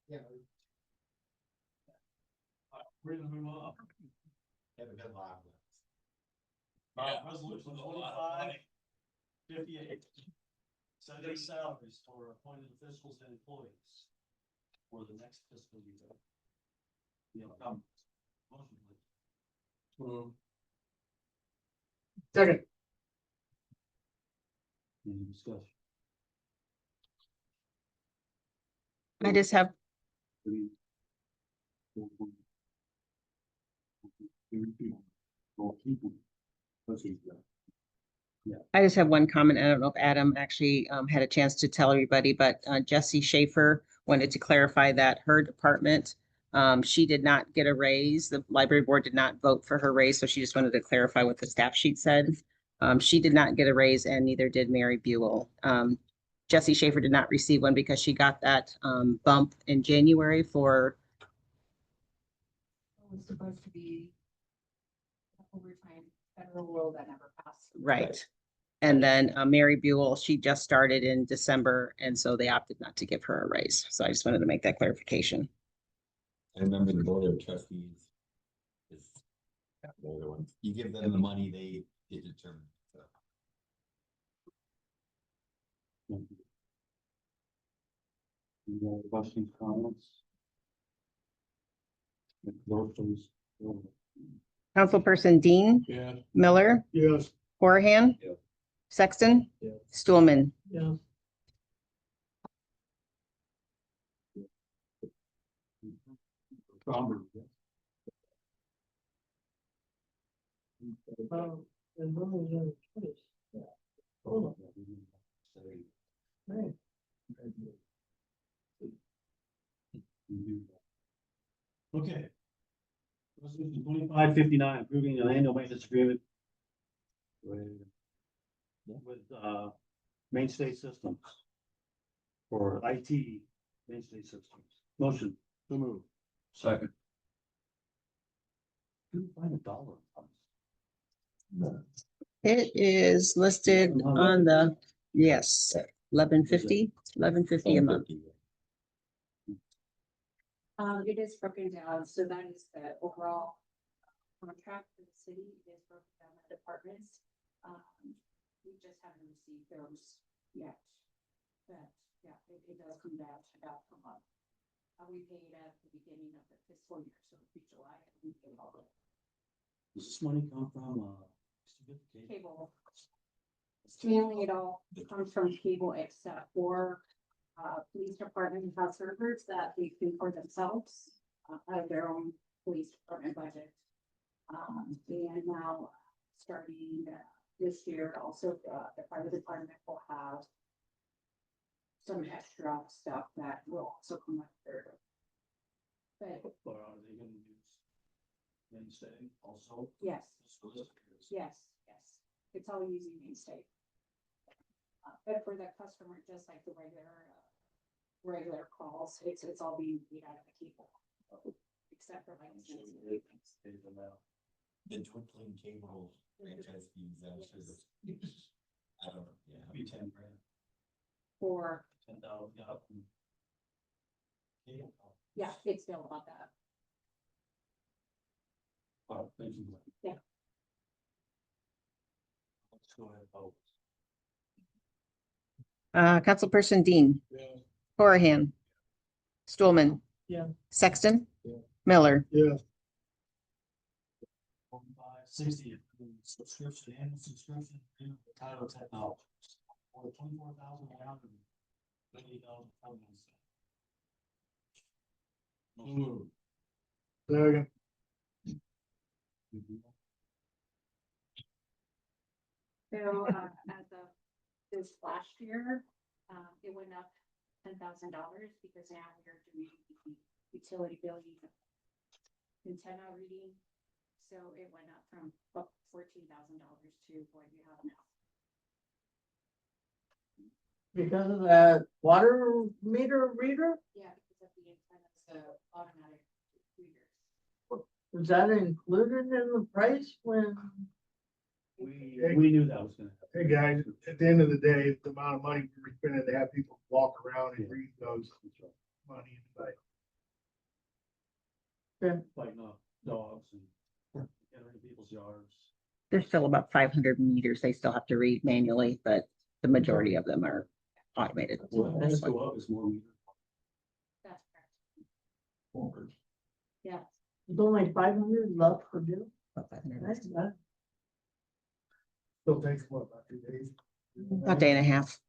Yeah. We're gonna move on. Have a good laugh. Resolution 25/58. Setting salaries for appointed officials and employees for the next fiscal year. Motion, please. Second, Any discussion? I just have, I just have one comment. I don't know if Adam actually had a chance to tell everybody, but Jessie Schaefer wanted to clarify that her department, she did not get a raise. The library board did not vote for her raise, so she just wanted to clarify what the staff sheet said. She did not get a raise and neither did Mary Buell. Jessie Schaefer did not receive one because she got that bump in January for, It was supposed to be overtime federal rule that never passed. right. And then Mary Buell, she just started in December, and so they opted not to give her a raise. So I just wanted to make that clarification. I remember the board of trustees is, they're the ones, you give them the money, they determine. So. Any other questions, comments? Vote please. Councilperson Dean, Yeah. Miller, Yes. Horahan, Yeah. Sexton, Yeah. Stulman. Yeah. And what was your choice? Hold on. Right. Okay. Resolution 2559, approving an annual maintenance agreement with Mainstay Systems for IT Mainstay Systems. Motion. So move. Second. Couldn't find a dollar. It is listed on the, yes, 1150 a month. It is broken down, so that is the overall contract for the city is broken down by departments. We just haven't received those yet. But yeah, it does come down to about per month. We paid at the beginning of the fiscal year, so it'll be July, and we paid all the Does this money come from cable. Mainly it all comes from cable except for police department has servers that they pay for themselves out of their own police department budget. And now starting this year, also the fire department will have some extra stuff that will also come up there. But Or are they gonna use Mainstay also? yes, yes, it's all using Mainstay. But for the customer, just like the regular calls, it's all being paid out of the cable. Except for like. The twinkling cable franchise fees, I'm sure that's, I don't know, yeah. Be 10 grand. For, 10,000, yeah, it's still about that. Oh, thank you. Yeah. Let's go ahead, vote. Councilperson Dean. Yeah. Horahan. Stulman. Yeah. Sexton. Yeah. Miller. Yes. 60, subscription, annual subscription to Tyler Technologies for $24,130. Second. So, as of this last year, it went up $10,000 because now we're doing the utility billing antenna reading. So it went up from $14,000 to what you have now. Because of that water meter reader, Yeah, because of the antennas, the automatic readers. was that included in the price when? We knew that was gonna happen. Hey, guys, at the end of the day, the amount of money we're spending to have people walk around and read those money inside. Fighting off dogs and entering people's yards. There's still about 500 meters they still have to read manually, but the majority of them are automated. Well, as go up is more. That's correct. Yeah. It's only 500 left for bill. About 500. That's bad. Still takes what, about 2 days? About a day and a half.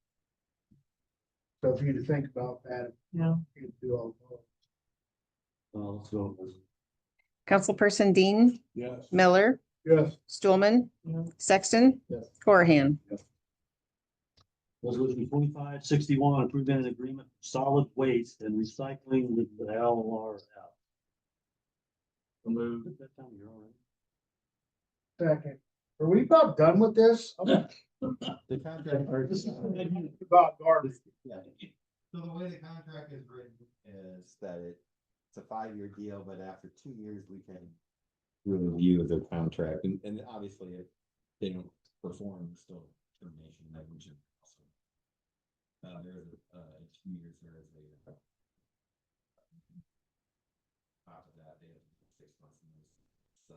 So for you to think about that, Yeah. you could do all. Let's go. Councilperson Dean, Yes. Miller, Yes. Stulman, Sexton, Yes. Horahan. Resolution 2561, approving an agreement for solid waste and recycling with the LRF. Move. That time you're all Second. Are we about done with this? I'm The contract. about garbage. Yeah. So the way the contract is written is that it's a 5-year deal, but after 2 years, we can do a review of their contract, and obviously if they don't perform, still termination, that we should also. There's a 2 years, there is a. Top of that, they have 6 months notice, so.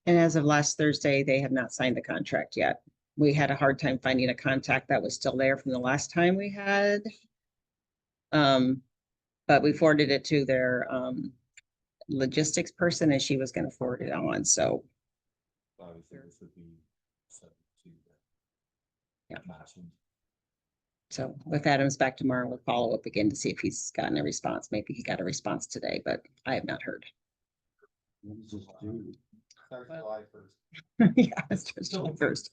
And as of last Thursday, they have not signed the contract yet. We had a hard time finding a contact that was still there from the last time we had. But we forwarded it to their logistics person and she was gonna forward it on, so. Obviously, this would be subject to. Yeah. Matching. So if Adam's back tomorrow, we'll follow up again to see if he's gotten a response. Maybe he got a response today, but I have not heard. What does this do? Starts July 1st. Yeah, it's just July 1st.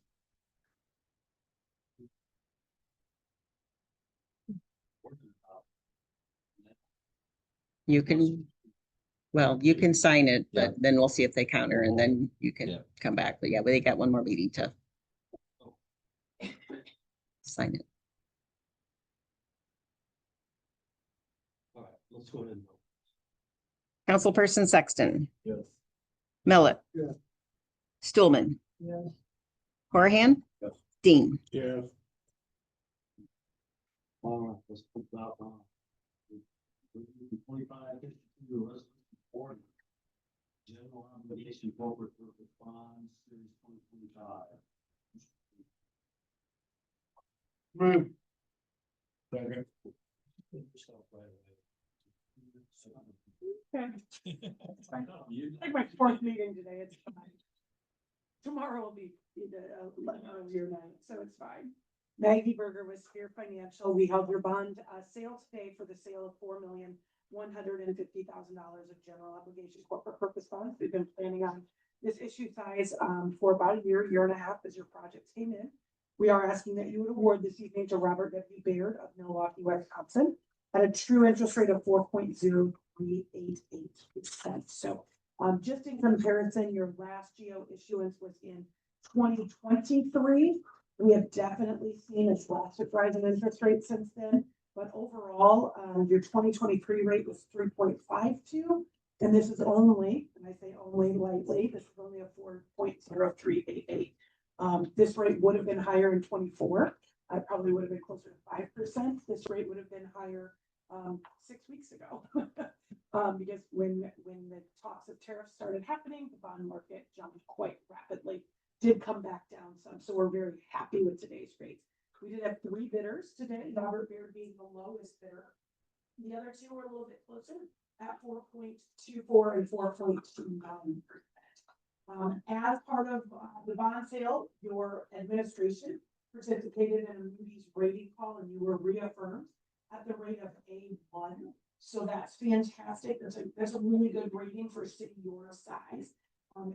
You can, well, you can sign it, but then we'll see if they counter and then you Yeah. can come back. But yeah, they got one more meeting to sign it. All right, let's go ahead and vote. Councilperson Sexton, Yes. Millet. Yes. Stulman. Yes. Horahan. Yes. Dean. Yes. All right, let's put that on. 2552, resolution 40. General obligation corporate purpose bonds, series 2025. Move. Second. Yourself right away. Like my fourth meeting today, it's fine. Tomorrow will be the year night, so it's fine. Maggie Berger with Spear Financial. We held your bond sale today for the sale of $4,150,000 of general obligation corporate purpose bonds. We've been planning on this issue size for about a year and a half as your projects came in. We are asking that you would award this evening to Robert W. Baird of Milwaukee, Wisconsin at a true interest rate of 4.0388%. So just in comparison, your last GO issuance was in 2023. We have definitely seen a drastic rise in interest rates since then, but overall, your 2023 rate was 3.52. And this is only, and I say only lightly, this is only a 4.0388. This rate would have been higher in 24. I probably would have been closer to 5%. This rate would have been higher 6 weeks ago. Because when the talks of tariffs started happening, the bond market jumped quite rapidly, did come back down some. So we're very happy with today's rates. We did have 3 bidders today, Robert Baird being the lowest bidder. The other 2 were a little bit closer at 4.24 and 4.29%. As part of the bond sale, your administration participated in a Moody's rating call and you were reaffirmed at the rate of A1. So that's fantastic. That's a really good rating for a city your size.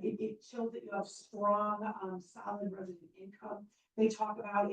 It shows that you have strong, solid resident income. It talks about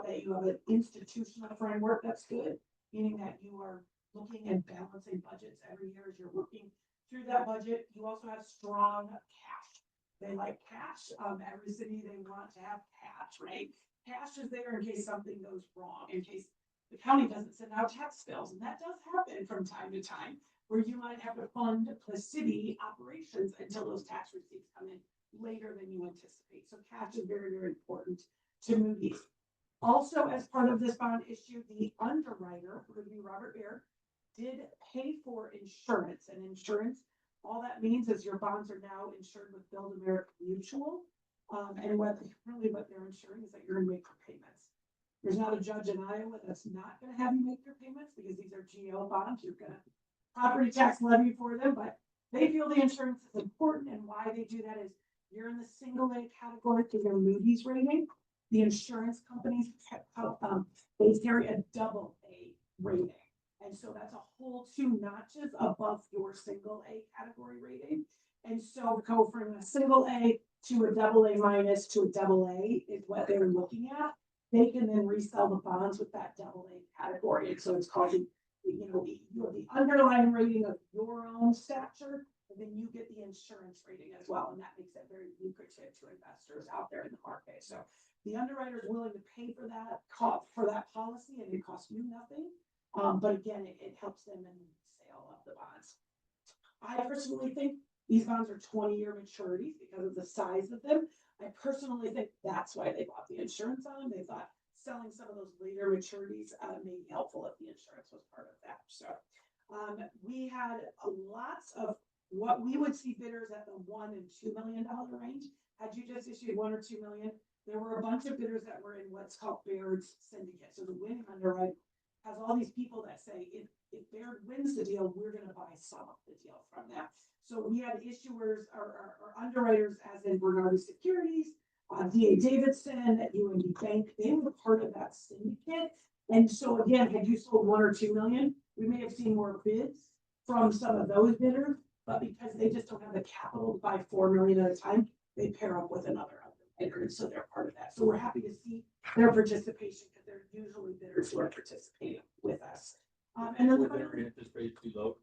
that you have an institutional framework that's good, meaning that you are looking and balancing budgets every year as you're working through that budget. You also have strong cash. They like cash. Every city, they want to have cash, right? Cash is there in case something goes wrong, in case the county doesn't send out tax bills. And that does happen from time to time, where you might have to fund the city operations until those tax receipts come in later than you anticipate. So cash is very, very important to Moody's. Also, as part of this bond issue, the underwriter, who would be Robert Baird, did pay for insurance. And insurance, all that means is your bonds are now insured with Build America Mutual. And what they're insuring is that you're gonna make your payments. There's not a judge in Iowa that's not gonna have you make your payments because these are GO bonds. You're gonna property tax levy for them, but they feel the insurance is important. And why they do that is you're in the single A category to your Moody's rating. The insurance companies, they carry a double A rating. And so that's a whole 2 notches above your single A category rating. And so go from a single A to a double A minus to a double A is what they're looking at. They can then resell the bonds with that double A category. And so it's causing, you know, the underlying rating of your own stature, and then you get the insurance rating as well. And that makes it very lucrative to investors out there in the market. So the underwriter is willing to pay for that policy, and it costs you nothing. But again, it helps them in the sale of the bonds. I personally think these bonds are 20-year maturities because of the size of them. I personally think that's why they bought the insurance on them. They thought selling some of those later maturities may be helpful if the insurance was part of that. So we had lots of what we would see bidders at the $1 and $2 million range. Had you just issued 1 or 2 million, there were a bunch of bidders that were in what's called Baird's syndicate. So the winning underwriter has all these people that say, if Baird wins the deal, we're going to buy some of the deal from that. So we had issuers or underwriters, as in Bernardi Securities, D.A. Davidson, UMB Bank. They were part of that syndicate. And so again, had you sold 1 or 2 million, we may have seen more bids from some of those bidders, but because they just don't have the capital to buy 4 million at a time, they pair up with another underwriter, and so they're part of that. So we're happy to see their participation because they're usually bidders who are participating with us. And then Were their interest rates too low?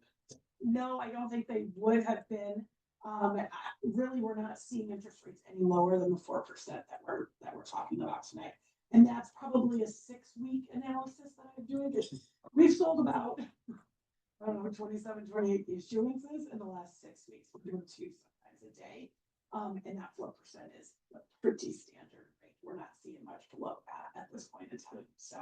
no, I don't think they would have been. Really, we're not seeing interest rates any lower than the 4% that we're talking about tonight. And that's probably a 6-week analysis that I'm doing. We've sold about, I don't know, 27, 28 issuances in the last 6 weeks. We're doing 2 sometimes a day. And that 4% is a pretty standard rate. We're not seeing much below that at this point in time. So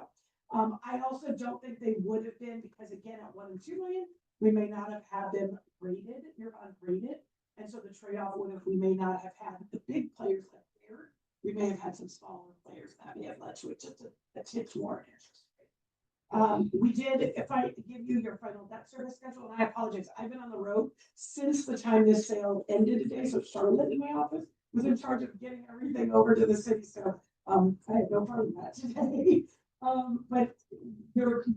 I also don't think they would have been, because again, at 1 and 2 million, we may not have had them rated, you're unrated. And so the trade-off would have, we may not have had the big players like Baird. We may have had some smaller players that may have led to it just a titch more interest rate. We did, if I give you your final debt service schedule, and I apologize, I've been on the road since the time this sale ended today. So Charlotte in my office was in charge of getting everything over to the city. So I have no problem with that today. But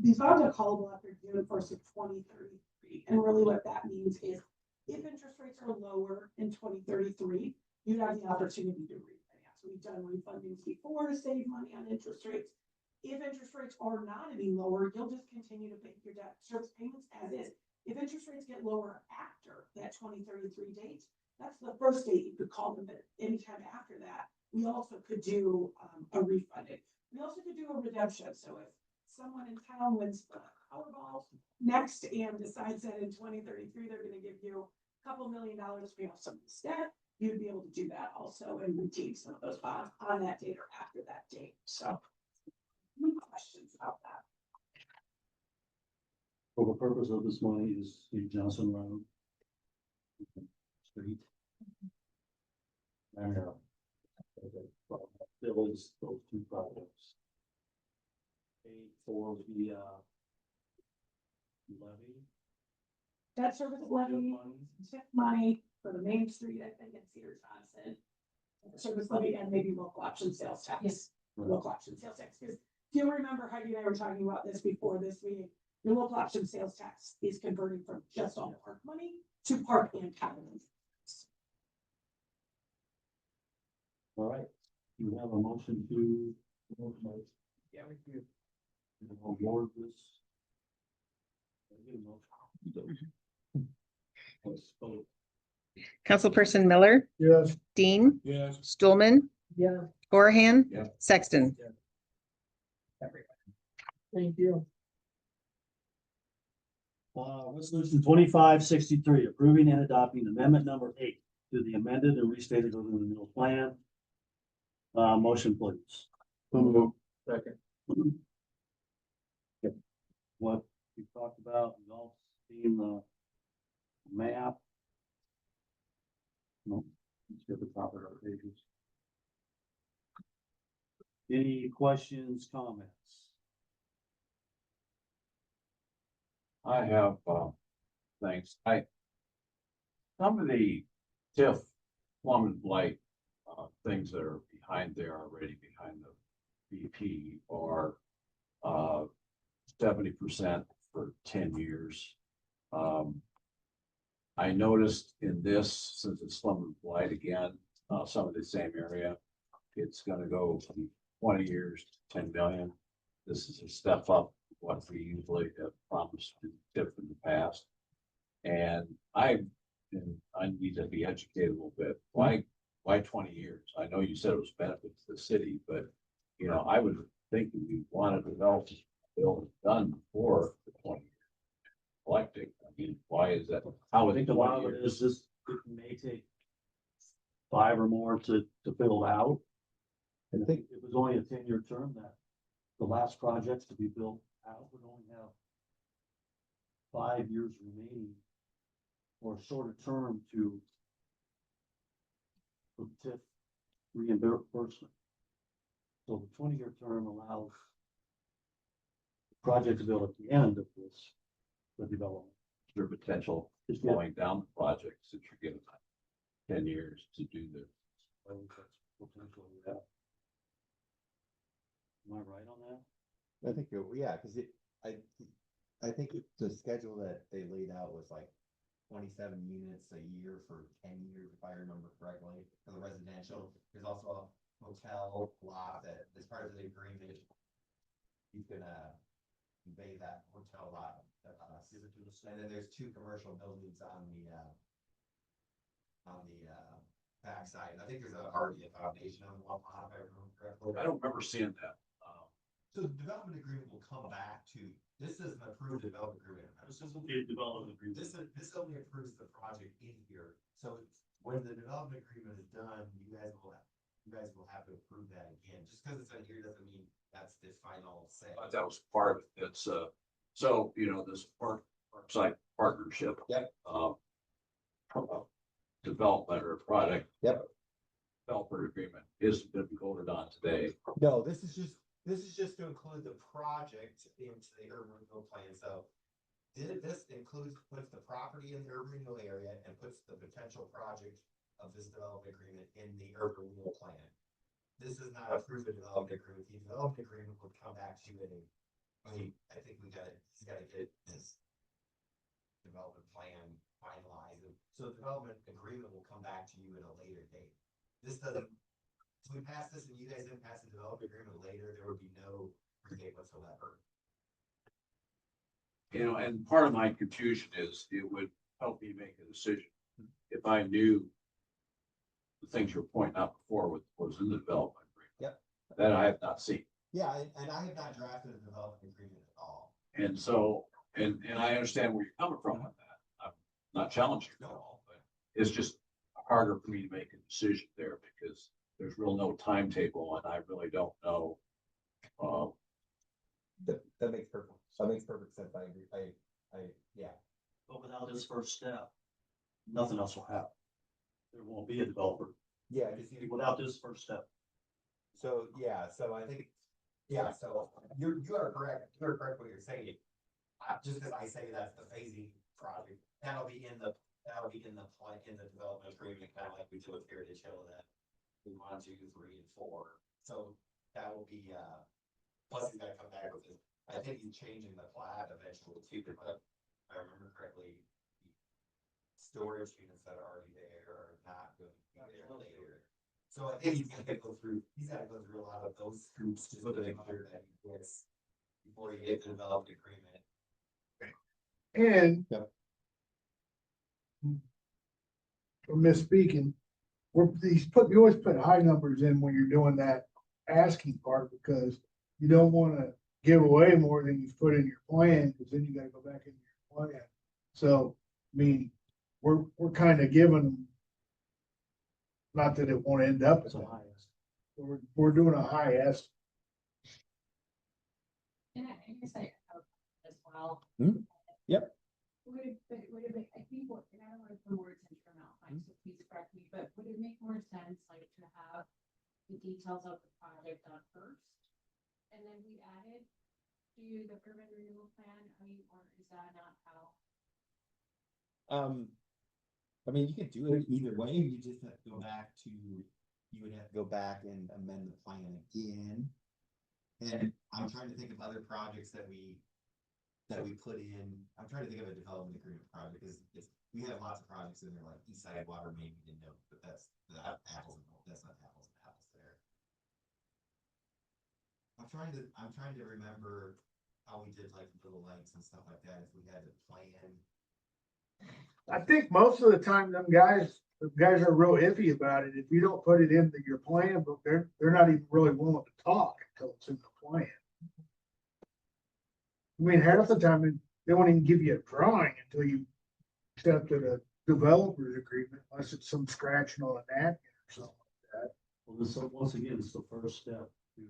these bonds are callable after June 1st of 2033. And really what that means is if interest rates are lower in 2033, you'd have the opportunity to refinance. We've done refundings before to save money on interest rates. If interest rates are not any lower, you'll just continue to make your debt service payments as is. If interest rates get lower after that 2033 date, that's the first date you could call them, but anytime after that, we also could do a refunding. We also could do a redemption. So if someone in town wins the Powerball next and decides that in 2033 they're going to give you a couple $1 million to pay off some of this debt, you'd be able to do that also and redeem some of those bonds on that date or after that date. So, any questions about that? For the purpose of this money is in Johnson Road Street. And bills those 2 projects. Paid for the levy. Debt service levy, tip money for the Main Street, I think, in Cedar Johnson. Service levy and maybe local option sales tax. Yes. Local option sales tax. Because if you remember, Heidi and I were talking about this before this meeting. Your local option sales tax is converting from just all park money to park and capital. All right, you have a motion to. Yeah, we do. Award this. Let's vote. Councilperson Miller, Yes. Dean, Yes. Stulman, Yeah, Horahan, Yeah. Sexton. thank you. Resolution 2563, approving and adopting amendment number 8 to the amended and restated Golden Renewal Plan. Motion please. Second. What we talked about, you all seen the map. No, let's get the top of our pages. Any questions, comments? I have, thanks. Some of the TIF plumbing blight, things that are behind there already behind the BP are, 70% for 10 years. I noticed in this, since it's Slum and Blight again, some of the same area, it's gonna go from 20 years to 10 million. This is a step up what we usually have promised to TIF in the past. And I need to be educated a little bit. Why 20 years? I know you said it was benefit to the city, but you know, I would think that we want to develop this bill done before the 20 years. Collecting, I mean, why is that? How I is think it a lot 20 of it years? is just, it may take 5 or more to build out. And I think it was only a 10-year term that the last projects to be built out would only have 5 years remaining or a shorter term to for TIF reimbursement. So the 20-year term allows the project to build at the end of this, the development. Your potential Is slowing down the project since you're given 10 years to do this. I think that's potential we have. Am I right on that? I think, yeah, cause I think the schedule that they laid out was like 27 units a year for 10 years, if I remember correctly, for the residential. There's also a hotel lot that is part of the agreement. You can, convey that hotel lot. Give it to the And then there's 2 commercial buildings on the backside. I think there's already a foundation on one lot, if I remember correctly. I don't remember seeing that. So the development agreement will come back to, this is an approved development agreement. This isn't a development agreement. This only approves the project in here. So when the development agreement is done, you guys will have to approve that again. Just because it's in here doesn't mean that's the final say. That was part of it. It's, so, you know, this Parkside partnership. Yep. Development or product. Yep. Developer agreement is gonna be voted on today. No, this is just to include the project into the urban renewal plan. So this includes, puts the property in the urban renewal area and puts the potential project of this development agreement in the urban renewal plan. This is not approved a development agreement. The development agreement would come back to you I think he's gotta get this development plan finalized. So the development agreement will come back to you at a later date. This doesn't, if we pass this and you guys didn't pass the development agreement later, there would be no rebate whatsoever. You know, and part of my confusion is it would help me make a decision. If I knew the things you're pointing out before was in the development agreement. Yep. That I have not seen. Yeah, and I have not drafted a development agreement at all. And so, and I understand where you're coming from on that. I'm not challenging you at all, but it's just harder for me to make a decision there because there's real no timetable and I really don't know. That makes perfect sense. I agree. Yeah. But without this first step, nothing else will happen. There won't be a developer. Yeah, Without this first step. So, yeah, so I think, yeah, so you are correct what you're saying. Just because I say that's the phasing project, that'll be in the development agreement, kind of like we did with Heritage Hill, that we 1, 2, 3, and 4. So that will be, plus he's gonna come back with it. I think he's changing the plat eventually too, but if I remember correctly, the storage units that are already there are not going to be there later. So I think he's gotta go through a lot of those hoops just to make sure that he gets, before you get the development agreement. And. Yep. For misspeaking, you always put high numbers in when you're doing that asking part, because you don't wanna give away more than you've put in your plan, because then you gotta go back into your plan. So, I mean, we're kind of giving them. Not that it won't end up as a highest. We're doing a high estimate. And I guess I have as well. Yep. Would it make, I think, and I don't want to put words in your mouth, Mike, so please correct me, but would it make more sense, like, to have the details of the project done first? And then we add it to the urban renewal plan, I mean, or is that not how? I mean, you could do it either way, you just have to go back to, you would have to go back and amend the plan again. And I'm trying to think of other projects that we that we put in, I'm trying to think of a development agreement project, because we have lots of projects in there, like East Side Water Main, we didn't know, but that's apples and that's not apples and apples there. I'm trying to remember how we did like little lights and stuff like that, if we had to plan. I think most of the time, the guys are real iffy about it. If you don't put it into your plan, but they're not even really willing to talk until it's in the plan. I mean, half the time, they won't even give you a drawing until you accepted a developer's agreement, unless it's some scratching on a napkin or something like that. Well, this, once again, is the first step to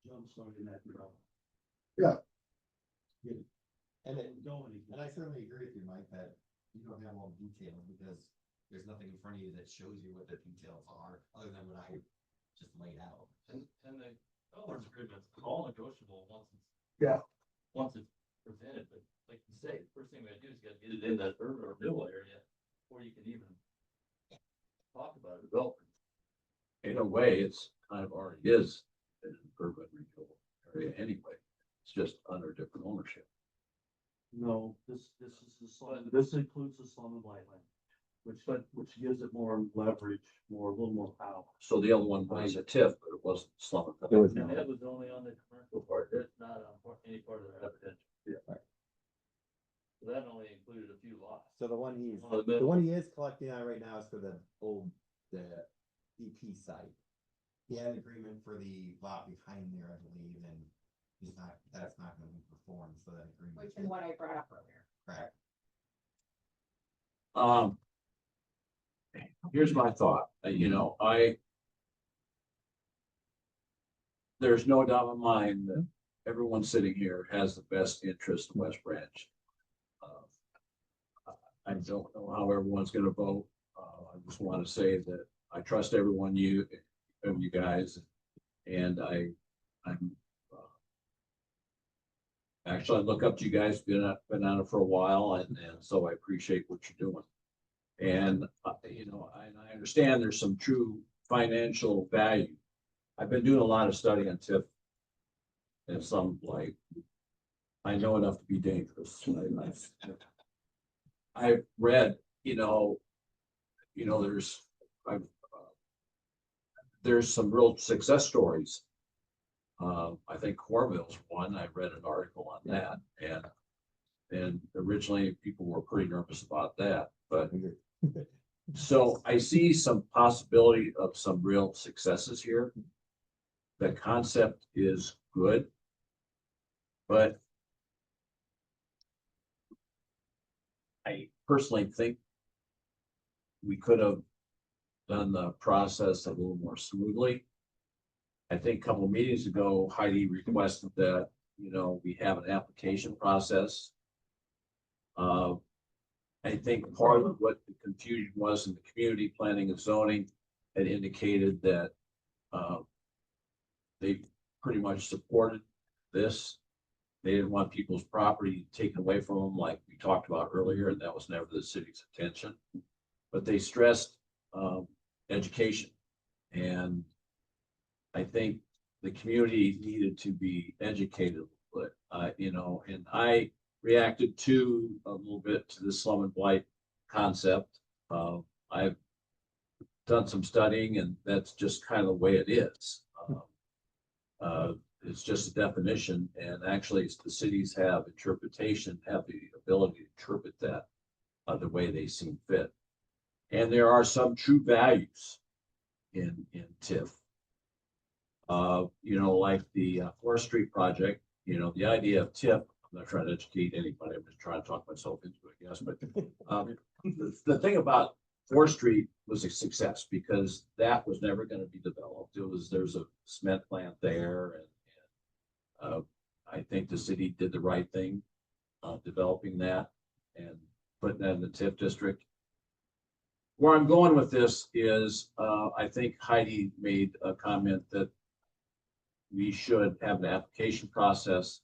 jumpstarting that development. Yeah. Get it And then, going. and I certainly agree with you, Mike, that you don't have all the details, because there's nothing in front of you that shows you what the details are, other than what I just laid out. And the developers agreement's all negotiable once it's. Yeah. Once it's presented, but like you say, the first thing we gotta do is gotta get it in that urban or middle area before you can even talk about a development. In a way, it's kind of already is an urban renewal area anyway. It's just under different ownership. No, this is the slum, this includes the slum and blight land, which gives it more leverage, a little more power. So the other one was a TIF, but it wasn't slum. And that was only on the commercial part, that's not on any part of the residential. Yeah. So that only included a few lots. So the one he's, One of the the one he is collecting on right now is for the DP site. He had an agreement for the lot behind there, I believe, and that's not gonna be performed, so that agreement. Which is what I brought up earlier. Correct. Here's my thought, there's no doubt in my mind that everyone sitting here has the best interest in West Branch. I don't know how everyone's gonna vote. I just want to say that I trust everyone, you guys, and I'm actually, I look up to you guys, been on it for a while, and so I appreciate what you're doing. And, I understand there's some true financial value. I've been doing a lot of study on TIF. And some, like, I know enough to be dangerous. I've read, there's some real success stories. I think Corville's one. I read an article on that, and originally people were pretty nervous about that, but so I see some possibility of some real successes here. The concept is good, but I personally think we could have done the process a little more smoothly. I think a couple of meetings ago, Heidi requested that, we have an application process. I think part of what the confusion was in the community planning and zoning had indicated that they pretty much supported this. They didn't want people's property taken away from them, like we talked about earlier, and that was never the city's intention. But they stressed education, and I think the community needed to be educated, but and I reacted a little bit to the slum and blight concept. I've done some studying, and that's just kind of the way it is. It's just a definition, and actually the cities have the ability to interpret that the way they seem fit. And there are some true values in TIF. Like the forestry project, the idea of TIF, I'm not trying to educate anybody, I'm just trying to talk myself into it, yes, but the thing about forestry was a success because that was never going to be developed. There's a cement plant there, and I think the city did the right thing developing that and putting that in the TIF district. Where I'm going with this is I think Heidi made a comment that we should have an application process,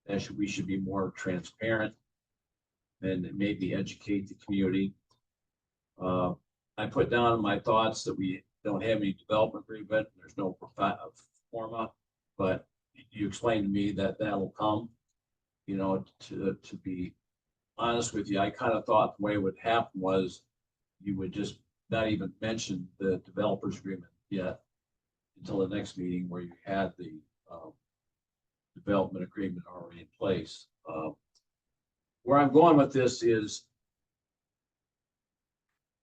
and we should be more transparent and maybe educate the community. I put down my thoughts that we don't have any development agreement, there's no forma, but you explained to me that that'll come. You know, to be honest with you, I kind of thought the way it would happen was you would just not even mention the developers agreement yet until the next meeting where you had the development agreement already in place. Where I'm going with this is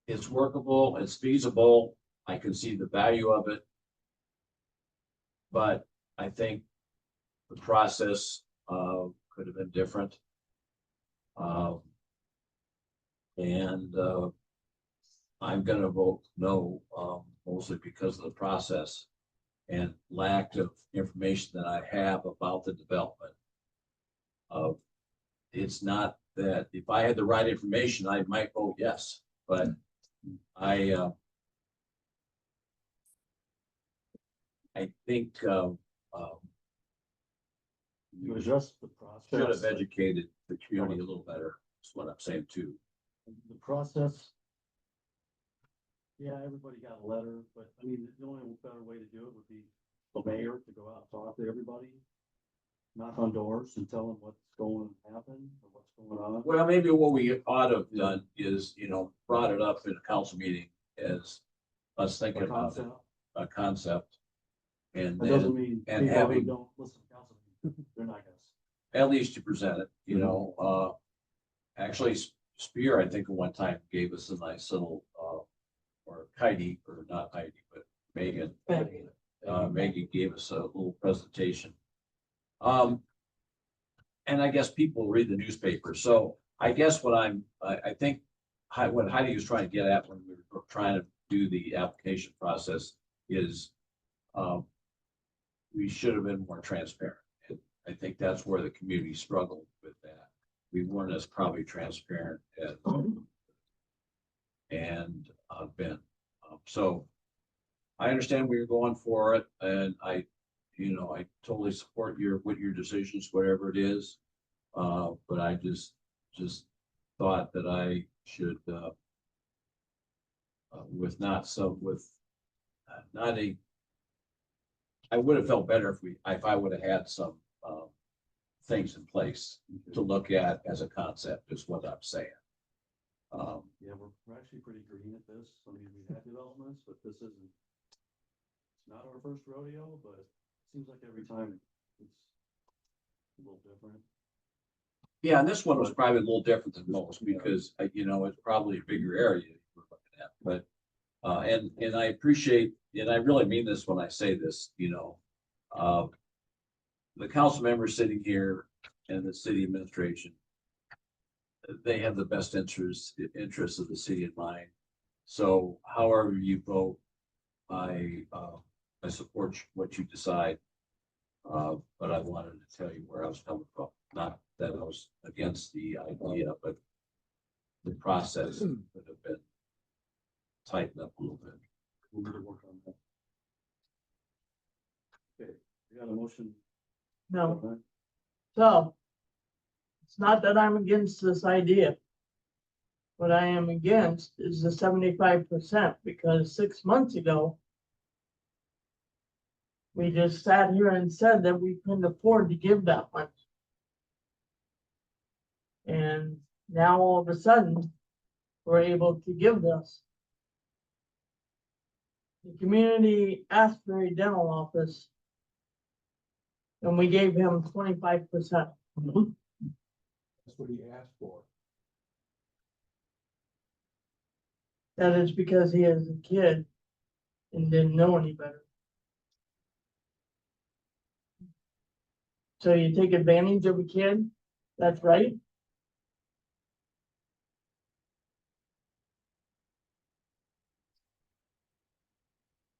it's workable, it's feasible. I can see the value of it. But I think the process could have been different. And I'm gonna vote no, mostly because of the process and lack of information that I have about the development. It's not that if I had the right information, I might vote yes, but I think To adjust the process. should have educated the community a little better, is what I'm saying too. The process. Yeah, everybody got a letter, but I mean, the only better way to do it would be the mayor to go out and talk to everybody. Knock on doors and tell them what's going to happen or what's going on. Well, maybe what we ought to have done is, you know, brought it up in a council meeting as us thinking A about it, concept. a concept. And That doesn't then, mean and people who having, don't listen to council, they're not gonna. at least you present it, you know, actually Spear, I think at one time gave us a nice little, or Heidi, or not Heidi, but Megan. Megan gave us a little presentation. And I guess people read the newspaper, so I guess what I think what Heidi was trying to get at when we were trying to do the application process is we should have been more transparent. I think that's where the community struggled with that. We weren't as probably transparent as and been. So I understand where you're going for it, and I totally support your decisions, whatever it is. But I just thought that I should, I would have felt better if I would have had some, things in place to look at as a concept, is what I'm saying. Yeah, we're actually pretty green at this. I mean, we had developments, but this isn't. It's not our first rodeo, but it seems like every time it's a little different. Yeah, and this one was probably a little different than most because, it's probably a bigger area we're looking at, but, and I appreciate, and I really mean this when I say this, the council members sitting here and the city administration, they have the best interests of the city in mind. So however you vote, I support what you decide. But I wanted to tell you where I was coming from, not that I was against the idea, but the process would have been tightened up a little bit. We'll need to work on that. Okay, we got a motion. No, so. It's not that I'm against this idea. What I am against is the 75%, because 6 months ago. We just sat here and said that we couldn't afford to give that much. And now all of a sudden, we're able to give this. The community asked for a dental office. And we gave him 25%. That's what he asked for. That is because he is a kid and didn't know any better. So you take advantage of a kid, that's right.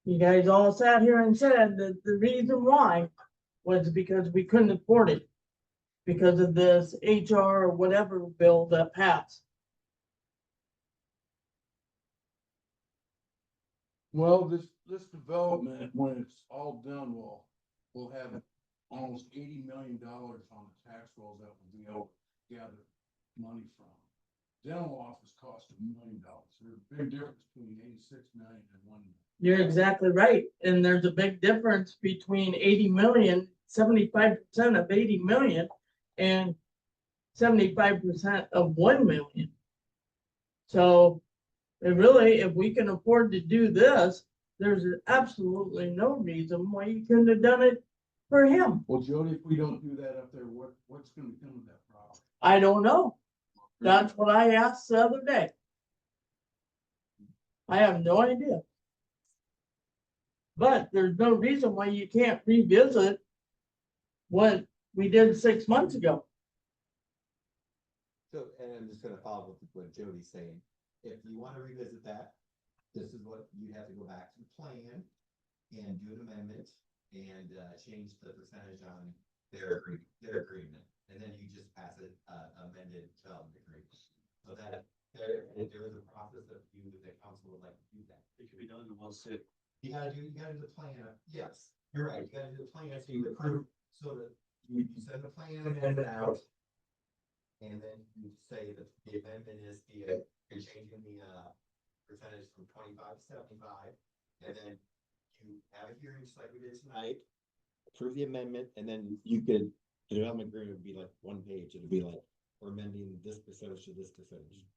You guys all sat here and said that the reason why was because we couldn't afford it. Because of this HR or whatever bill that passed. Well, this development, when it's all done, we'll have almost $80 million on the tax rolls that we'll be able to gather money from. Dental office cost $1 million. There's a big difference between 86 million and 1 million. You're exactly right. And there's a big difference between 80 million 75% of 80 million and 75% of 1 million. So, and really, if we can afford to do this, there's absolutely no reason why you couldn't have done it for him. Well, Jody, if we don't do that up there, what's gonna become of that property? I don't know. That's what I asked the other day. I have no idea. But there's no reason why you can't revisit what we did 6 months ago. So, and I'm just gonna follow up with what Jody's saying. If you wanna revisit that, this is what you have to go back to the plan and do an amendment and, change the percentage on their agreement. And then you just pass it, amended development agreement. So that, there is a process of you, the council would like to do that. It can be done in one sit. You gotta do the plan, yes, you're right, you gotta do the plan, so you approve, so that you send the plan amendment out. And then you say that the amendment is you're changing the, percentage from 25 to 75. And then you have a hearing just like we did tonight, approve the amendment, and then the development agreement would be like 1 page, it'd be like, we're amending this percentage to this percentage.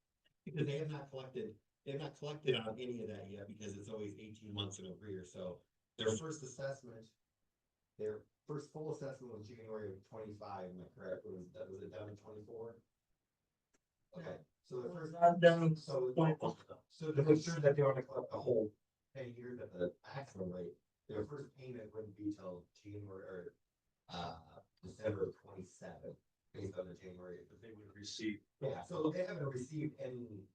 Because they have not collected on any of that yet, because it's always 18 months in arrears, so their first assessment, their first full assessment was January of 25, am I correct? Was it done in 24? Okay, so the first, Not done. so to make sure that they want to collect the whole 10 years at the maximum rate, their first payment wouldn't be till January or December of 27, based on the January. But they would receive. Yeah, so they haven't received any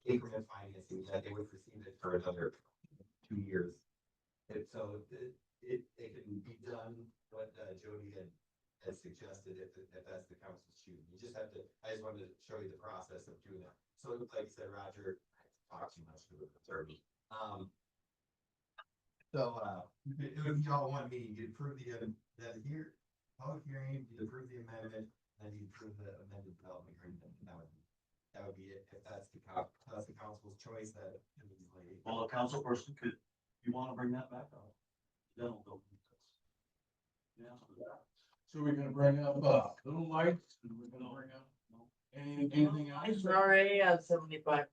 increment financing yet. They would receive it for another 2 years. And so it can be done what Jody had suggested if that's the council's choosing. You just have to, I just wanted to show you the process of doing that. So like you said, Roger, I talked too much to the attorney. It would be all one meeting. You approve public hearing, you approve the amendment, and you approve the amended development agreement. And that would be it. If that's the council's choice, that can easily. Well, a council person could, you wanna bring that back up? Dental building. Yeah. So we're gonna bring up, little lights, and we're gonna bring up, anything else? It's already at 75.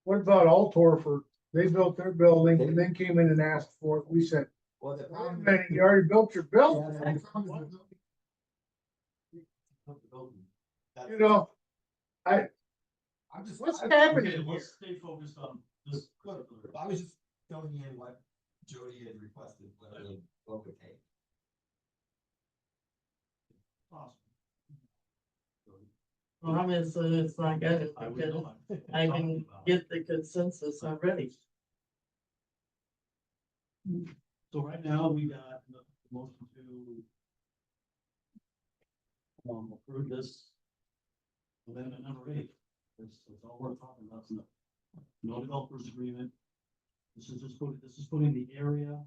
What about Altor they built their building and then came in and asked for it, we said, Well, the wait a problem. minute, you already built your building. You know, I'm just. what's I- happening Okay, here? let's stay focused on this. Look, I was just filling you in what Jody had requested, what would take. Awesome. Well, obviously, it's not good I would because know. I can get the consensus already. So right now, we got the motion to approve this amendment number 8. That's all we're talking about. No developers agreement. This is putting the area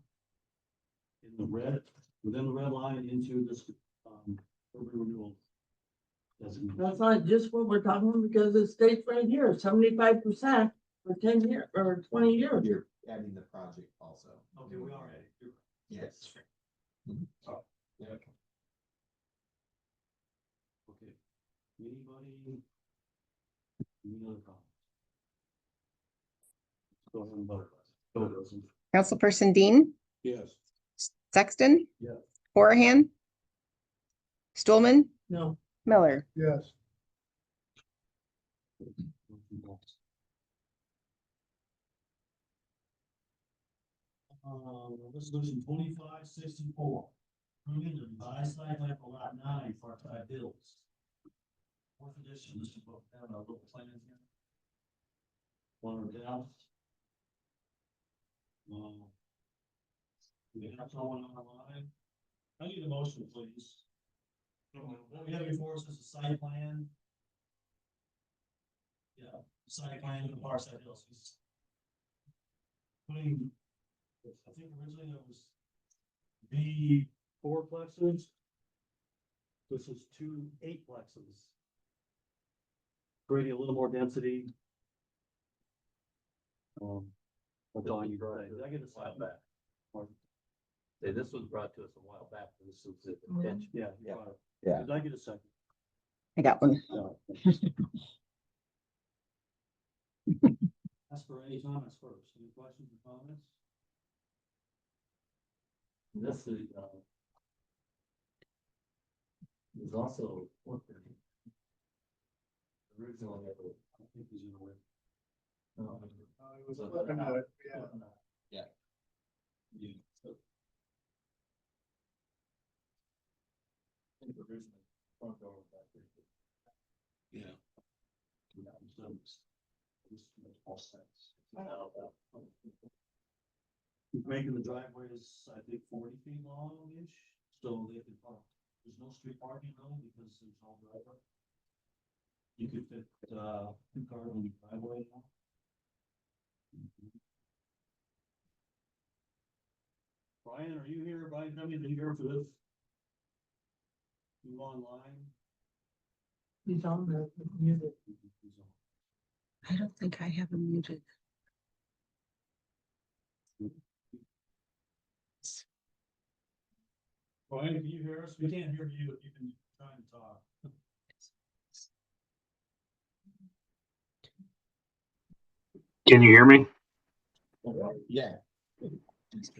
in the red, within the red line into this, urban renewal. Designation. That's not just what we're talking about because it states right here, 75% for 10 years or 20 years. You're adding the project also. Okay, we are ready. Yes. Oh, yeah. Okay. Anybody? Any other comments? Go ahead and vote. Vote those in- Councilperson Dean, Yes. Sexton. Yeah. Horahan. Stulman, No, Miller. Yes, Resolution 2564, approving the revised site plan for lot 9, Parkside Hills. Fourth edition, this is what we have our little plans here. One down. We have someone online. I need a motion, please. What we have before us is a site plan. Yeah, site plan of the Parkside Hills. He's putting, I think originally it was the 4 plexes. This is 2 8-plexes. Creating a little more density. That's all you can say. Did I get a slide back? Say, this was brought to us a while back, but this was the Mhm. intention. Yeah. Yeah. Did I get a second? I got one. No. Ask for any comments first. Any questions or comments? This is, there's also. Originally, I think he's in the way. It was footnote, yeah. Yeah. You, so. I think originally, front door was back there. Yeah. Yeah, so this makes more sense. Making the driveways, I think 40 feet long-ish, so they can park. There's no street parking though, because there's no driveway. You could fit, 2 cars on the driveway now. Brian, are you here? Brian, come in here for this? You online? He's on the music. He's on. I don't think I have him muted. Brian, can you hear us? We can't hear you if you can try and talk. Can you hear me? Yeah.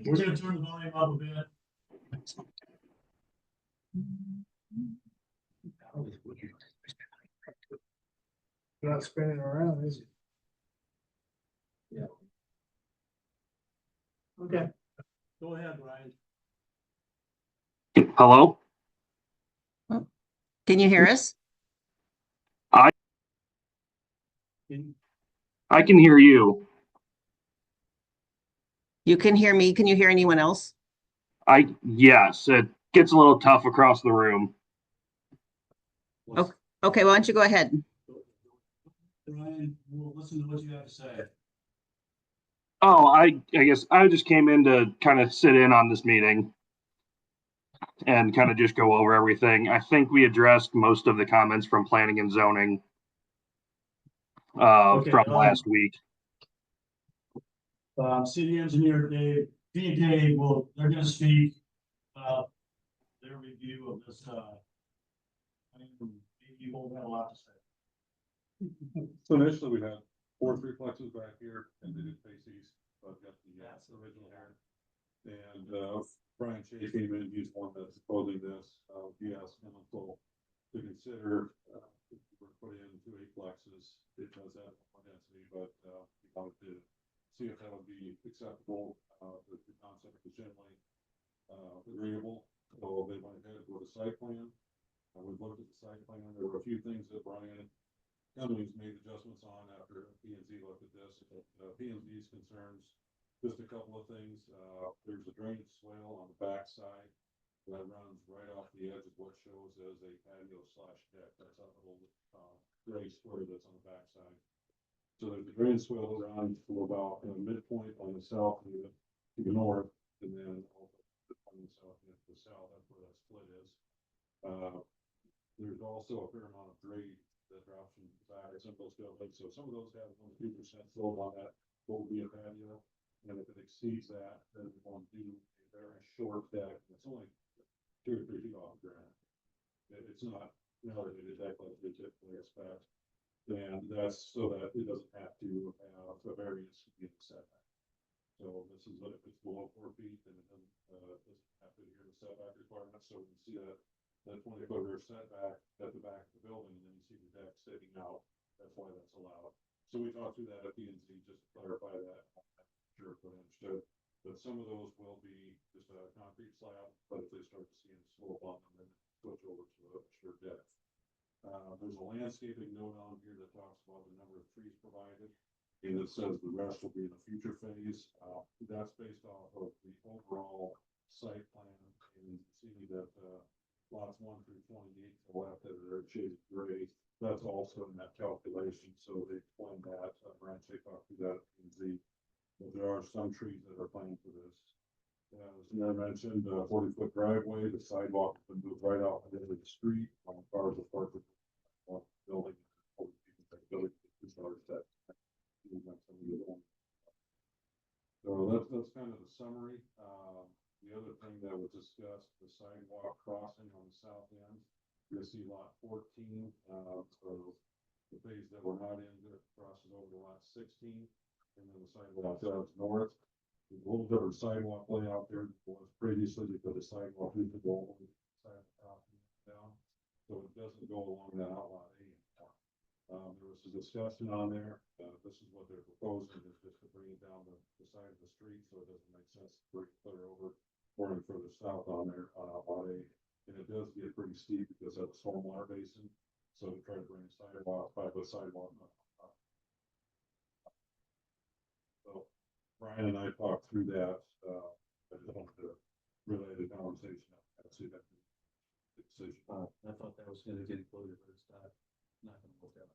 We're gonna turn the volume up a bit. Not spinning around, is it? Okay. Go ahead, Brian. Hello? Can you hear us? Can, I can hear you. You can hear me. Can you hear anyone else? Yes, it gets a little tough across the room. Okay, why don't you go ahead? Brian, we'll listen to what you have to say. Oh, I guess I just came in to kind of sit in on this meeting and kind of just go over everything. I think we addressed most of the comments from planning and zoning Okay, from last week. City engineer Dave, Dave, well, they're gonna speak about their review of this, I mean, you both have a lot to say. So initially we had 4 3-plexes back here and they did face east, so I've got the original here. And Brian Shea came in, he's one that's opposing this. He asked council to consider if we were to put in 2 8-plexes. It does have more density, but he wanted to see if that would be acceptable. The concept was generally agreeable, so they went ahead with a site plan. We looked at the site plan. There were a few things that Brian Cummings made adjustments on after P and Z looked at this. P and Z's concerns, just a couple of things. There's a drainage swale on the back side that runs right off the edge of what shows as a patio / deck. That's a little gray square that's on the back side. So there's a drain swale that runs to about midpoint on the south and to the north, and then also on the south and to the south. That's where that split is. There's also a fair amount of grade that drops from the back of some of those buildings. So some of those have 1-2% slope on that, what would be a patio. And if it exceeds that, then we want to do a very short deck. It's only 2 or 3 feet off the ground. It's not an elevated deck like they typically expect. And that's so that it doesn't have to have a variance to be setback. So this is what if it's below 4 feet, then it doesn't have to adhere to setback requirements. So we can see that 20-foot rear setback at the back of the building, and then you see the deck sticking out. That's why that's allowed. So we talked through that at P and Z just to clarify that. I'm not sure if I understood, but some of those will be just a concrete slab, but if they start to see any slope on them, then switch over to a sure deck. There's a landscaping note on here that talks about the number of trees provided, and it says the rest will be in a future phase. That's based off of the overall site plan, and you see that lots 1 through 28 to the left that are shaded gray. That's also in that calculation, so they explained that. Brian Shea talked through that in Z. But there are some trees that are planned for this. As I mentioned, 40-foot driveway, the sidewalk can move right out into the street. Cars will park the building. So that's kind of the summary. The other thing that was discussed, the sidewalk crossing on the south end, you'll see lot 14, so the phase that we're not in, that crosses over to lot 16, and then the sidewalk goes north. There's a little different sidewalk layout there than it was previously, because the sidewalk used to go over the side of the top and down, so it doesn't go along that outlot anymore. There was a discussion on there, this is what they're proposing, is just to bring it down the side of the street, so it doesn't make sense to bring it clear over or any further south on there, on outlot 8. And it does get pretty steep because of the stormwater basin, so we try to bring a sidewalk, 5-foot sidewalk up. So Brian and I talked through that, I just wanted to relay the conversation. I see that decision. I thought that was gonna get included, but it's not gonna work out.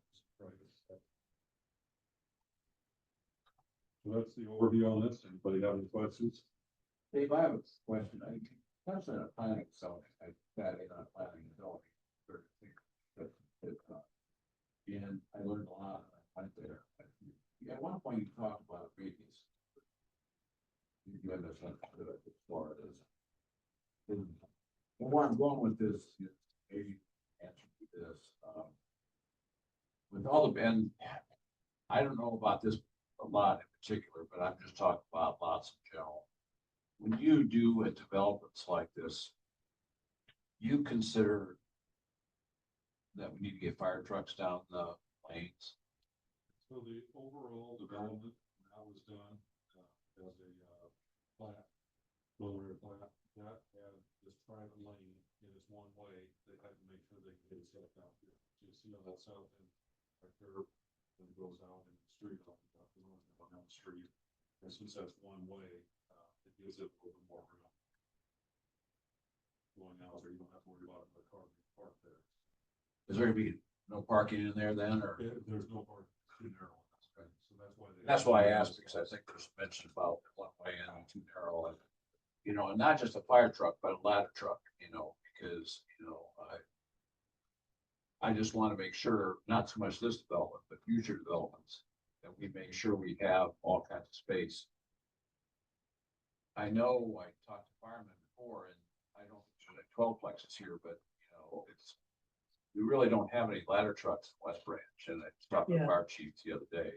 So that's the overview on this. Anybody have any questions? Dave, I have a question. I touched on a planning zone. I got in on planning and zoning. And I learned a lot. I went there. At one point you talked about radius. You had this as far as. And where I'm going with this, maybe answer to this. With all the and I don't know about this a lot in particular, but I'm just talking about lots in general. When you do developments like this, you consider that we need to get fire trucks down the lanes. So the overall development that was done, as a, plat, preliminary plat, that had this private lane in this one way, they had to make sure they could get it set out here. So you see on that south end, a curve, and it goes out in the street, down the street. And since that's one way, it gives it a little bit more room. Going out there, you don't have to worry about the car being parked there. Is there gonna be no parking in there then, or? There's no parking, it's too narrow. So that's why. That's why I asked, because I think there's mention about one way in and too narrow, and, you know, and not just a fire truck, but a ladder truck, you know, because, you know, I just want to make sure, not so much this development, but future developments, that we make sure we have all kinds of space. I know I talked to firemen before, and I don't, 12 plexes here, but, you know, we really don't have any ladder trucks in West Branch, and I talked to the fire chief the other day,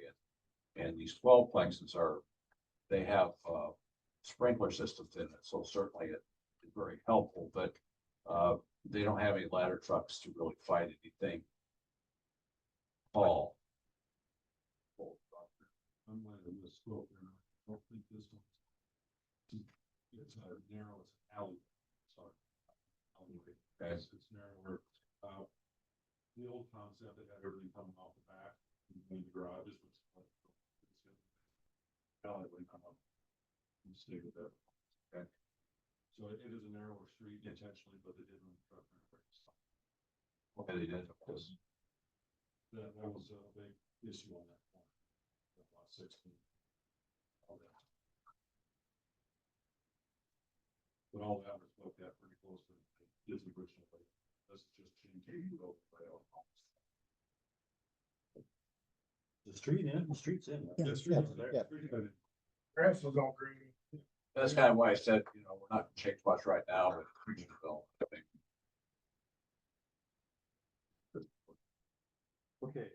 and these 12 plexes they have sprinkler systems in it, so certainly it's very helpful, but they don't have any ladder trucks to really fight anything tall. I'm letting this slope there. I don't think this one. It's narrow, it's an alley. Sorry. Alleyway. Okay. It's narrower. The old concept, they had everything coming off the back, in the garages, was like, alleyway come up. And stay with that. Okay. So it is a narrower street intentionally, but they did run truck race. Okay, they did, of course. That was a big issue on that point. Lot 16. All that. But all that was looked at pretty closely. His original layout. This is just changing the layout. The street in, the street's in. Yeah, The street's yeah, there. yeah. Street's been in. Grass is all green. That's kind of why I said, you know, we're not gonna change much right now, but future development, I think. Okay,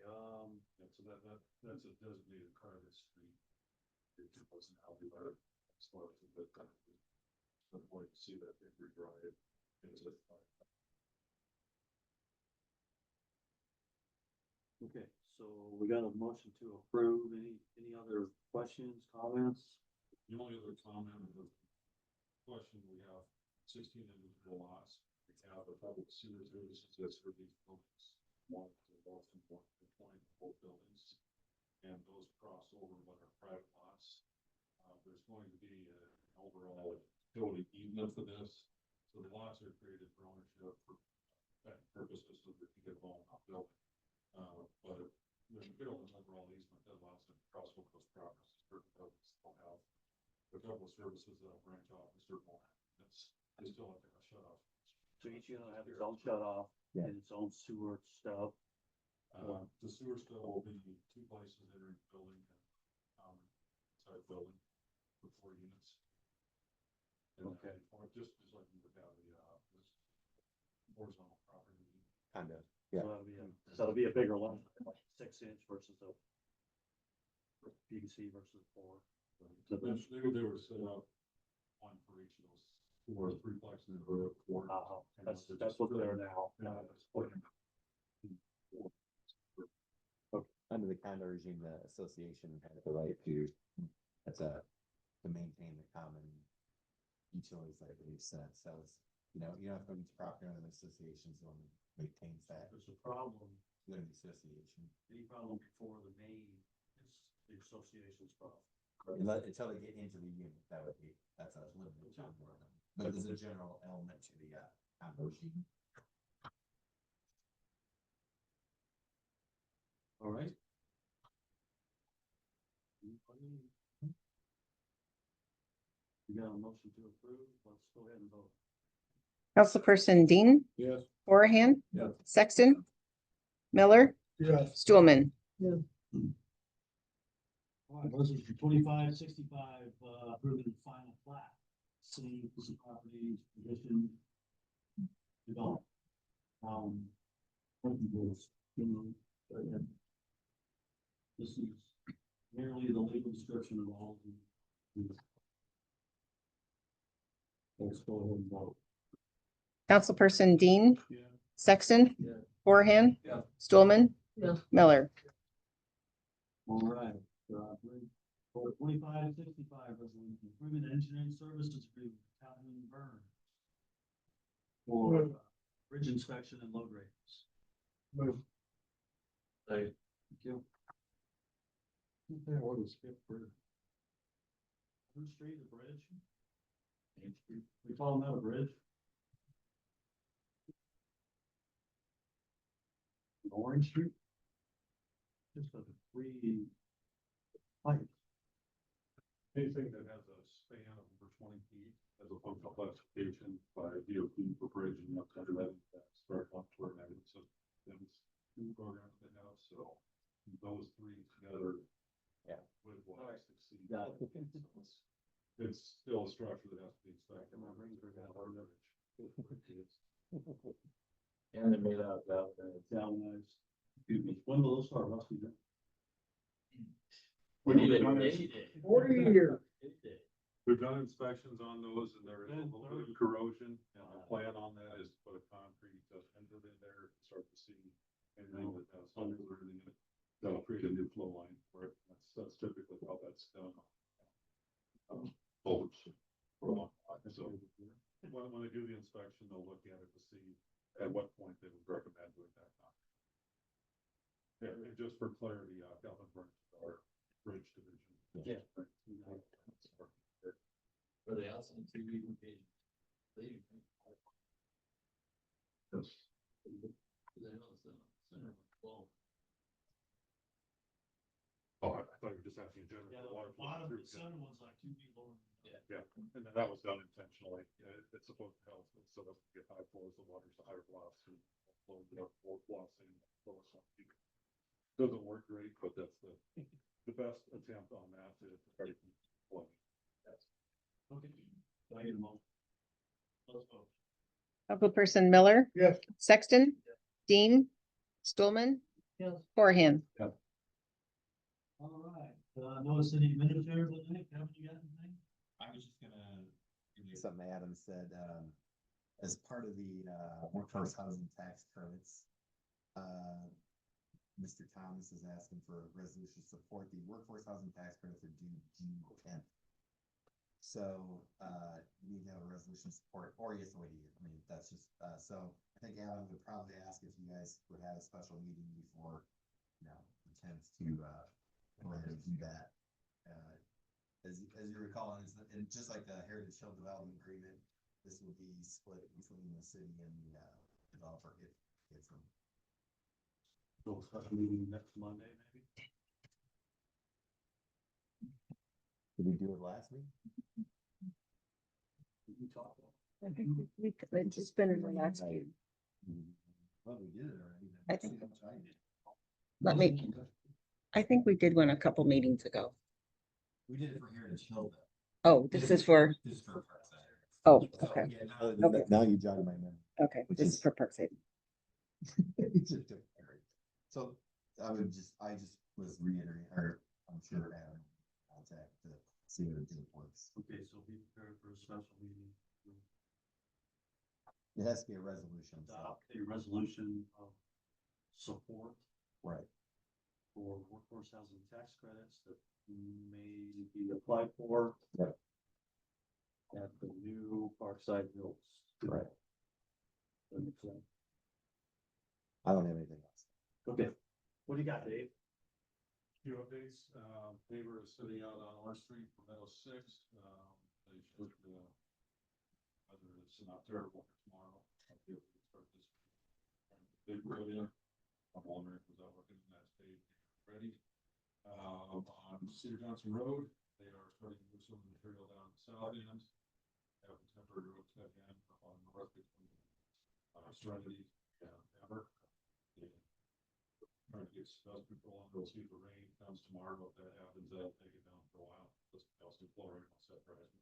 Yeah, so that's a designated private street. It wasn't alleyway. As far as the point to see that every drive is a. okay, so we got a motion to approve. Any other questions, comments? The only other comment or question, we have 16 individual lots. We have a public sewer services that's for these buildings. One to the north and one to the 20 both buildings. And those cross over what are private lots. There's going to be an overall utility easement for this. So the lots are created for ownership for that purposes so that you get a loan on building. But there's a build an overall easement that allows them to cross over those properties. Certain buildings don't have a couple of services that will branch off and certain won't. They still have to have a shut off. So each unit will have its own shut off and its own sewer stub. The sewer still will be 2 places entering the building and inside the building for 4 units. Okay. Or just like you would have this horizontal property. Kind of, So it'll be a bigger one, like 6 inch versus a PVC versus 4. They were set up one for each of those four, three plexes or four. That's what they're now. Under the condo regime, the association had the right to, to maintain the common utilities like we've said, so it's, you know, from each property owner, the association's the one that maintains that. There's a problem, Go to the association. any problem before the main is the association's problem. Until they get into the unit, that's a limited time for them. But there's a general element to the, condo regime. All right. You got a motion to approve, let's go ahead and vote. Councilperson Dean, Yes. Horahan, Yes. Sexton, Miller, Yes. Stulman. All right, resolution 2565, approving the final plat, city property condition development. This is merely the legal description of all the. Let's go ahead and vote. Councilperson Dean, Yeah. Sexton, Yeah. Horahan, Yeah. Stulman, Yeah. Miller. All right, for 2565 resolution, approving the engineering services agreement with Calhoun Burn for bridge inspection and load rates. Move. Thank you. Okay, what is Fifth Bridge? Who Street, a bridge? Main Street. We call that a bridge? Orange Street? Just a free pipe. Anything that has a span of over 20 feet as a functional classification by DOT for bridge and up to that, start up to our negative. So those two programs they have, so those three together. Yeah. Would succeed. Got it. It's still a structure that has to be inspected. My rings are down. And they're made out of Galvanized. Excuse me, when will those start rusting? We've done it. 40 years. We've done inspections on those and there is a little bit of corrosion, and the plan on that is to put a concrete fender in there, and start to see anything that has holes or anything in it. That'll create a new flow line for it. That's typically how that's done. Bolts. So when they do the inspection, they'll look at it to see at what point they would recommend doing that. Yeah, and just for clarity, Calvin Burns, our bridge division. Yeah. Were they also in TV locations? They. Yes. They know it's the center of the flow. Oh, I thought you were just asking in general. Yeah, the water the flow bottom, through. the center one's like 2 feet lower. Yeah, and then that was done intentionally. It's supposed to help, so that we get high flows, the water's a higher velocity. Flows it up, velocity, lowest one. Doesn't work great, but that's the best attempt on that to try to keep flowing. Yes. Okay. Do I get a motion? Let's vote. Councilperson Miller, Yes. Sexton, Dean, Stulman, Yes. Horahan. All right, no city administrator, Kevin, you got anything? I was just gonna give you something Adam said, as part of the, workforce housing tax credits. Mr. Thomas is asking for a resolution to support the workforce housing tax credits are due June 10th. So, you need to have a resolution support, or you have to wait a year. I mean, that's just, so I think Adam would probably ask if you guys would have a special meeting before, the 10th to, go ahead and do that. As you recall, and just like the Heritage Hill Development Agreement, this will be split between the city and the, developer if from. So special meeting next Monday, maybe? Did we do it last week? We talked about. I think it's just been in the last few. Well, we did it already. I think- See how much I did. Let me, I think we did one a couple meetings ago. We did it for Heritage Hill though. Oh, this is for, This is for Parkside. Oh, okay, Yeah, now, Okay. now you jogged my memory. okay, Which this is is- for Parkside. It's a different area. So I just was reiterating, or I'm sure Adam contact to see what it works. Okay, so be prepared for a special meeting. It has to be a resolution, so, Adopt a resolution of support right. for workforce housing tax credits that may be applied for. Right. At the new Parkside Hills. Right. That makes sense. I don't have anything else. Okay, what do you got, Dave? Few updates, paver is sitting out on Orange Street for Meadow 6, they should, whether it's not terrible for tomorrow, I'll be able to start this. Big road in, I'm wondering if that working in that stage, ready. On Cedar Johnson Road, they are starting to move some of the material down the south end. Have a temporary road cut in on north between, Serenity and Amber. Trying to get dust control on, we'll see if the rain comes tomorrow, if that happens, that'll take it down for a while, just calcium chloride on set price.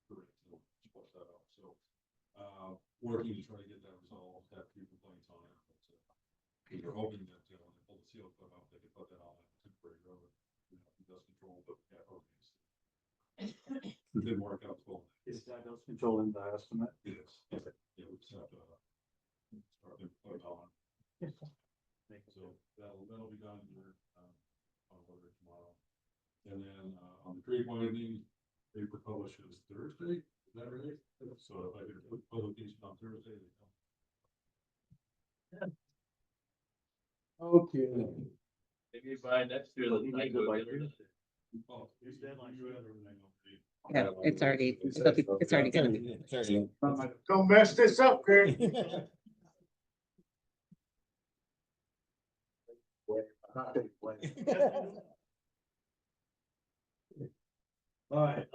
Flush that out, so, working to try to get that resolved, have a few complaints on it, but, we're hoping that, when they pull the seal coat off, they can put that on a temporary road, dust control, but, yeah, okay. It didn't work out well. Is that dust control in the estimate? Yes. Yeah, we just have to, start to put it on. So that'll be done here, on order tomorrow. And then, on the creek widening, paper publishes Thursday, is that right? So if I could put publication on Thursday, they come. Okay. Maybe by next year, the night go get rid of it. Oh, His deadline. you have everything okay. Yeah, it's already, it's already gonna. Don't mess this up, Craig. All right,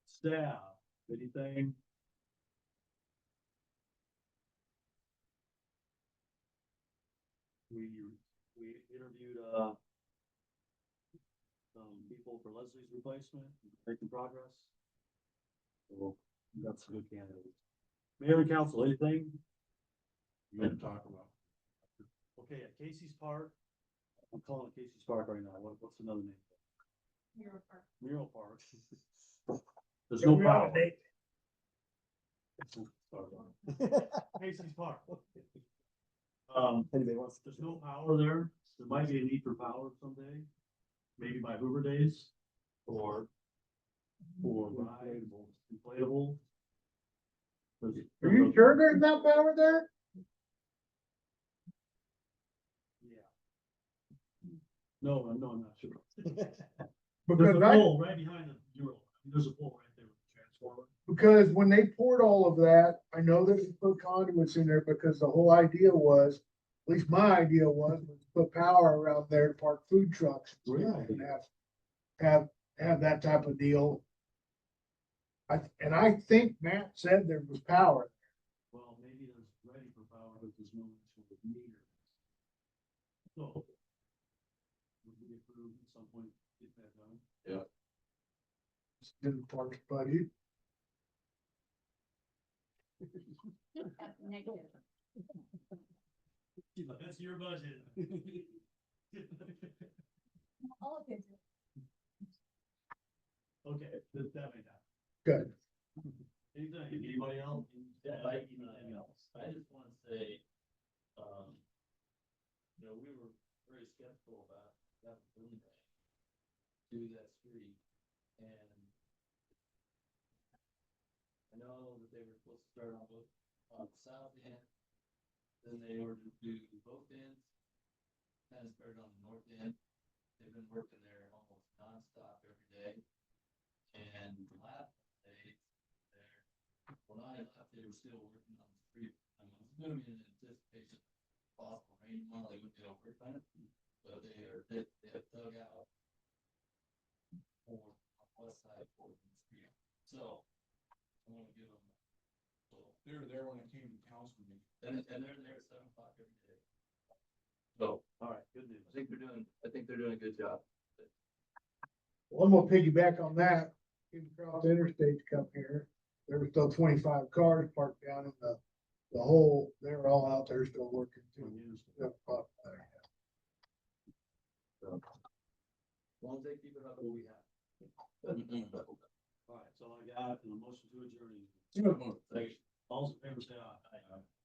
staff, anything? We interviewed, some people for Leslie's replacement, making progress. So, we got some good candidates. Mayor and council, anything? You had to talk about. Okay, at Casey's Park, I'm calling it Casey's Park right now, what's another name? Mural Park. There's no power. Casey's Park. Anybody wants? There's no power there, there might be a need for power someday, maybe by Hoover Days, or rides, inflatable. Are you sure there's not power there? Yeah. No, I'm not sure. There's Because a pole right behind the mural, there's a pole right there with the transformer. because when they poured all of that, I know that they put conduits in there because the whole idea was, at least my idea was to put power around there to park food trucks. And have that type of deal. I think Matt said there was power. Well, maybe there's ready for power, but there's no actual meter. So. Would we approve at some point, get that done? Yeah. In the parks budget. Negative. That's your budget. All of it. Okay, that may not. Good. Anything, anybody else? Anything else? I just wanna say, we were very skeptical about that boom to that street, and I know that they were supposed to start on the south end, then they ordered to do both ends, kind of started on the north end. They've been working there almost nonstop every day, and the last day, when I left, they were still working on the street. I'm assuming in anticipation of possible rain tomorrow, they wouldn't get over it, but they have dug out for on the west side for the street. So I want to give them. They were there when I came to council meeting. And they're there at 7 o'clock every day. So All right, good news. I think they're doing a good job. Well, I'm gonna piggyback on that. came across the interstate to come here, there were still 25 cars parked down in the hole. They were all out there still working too. As long as they keep it up, what we have. All right, so I got a motion to adjourn. All those in favor say aye.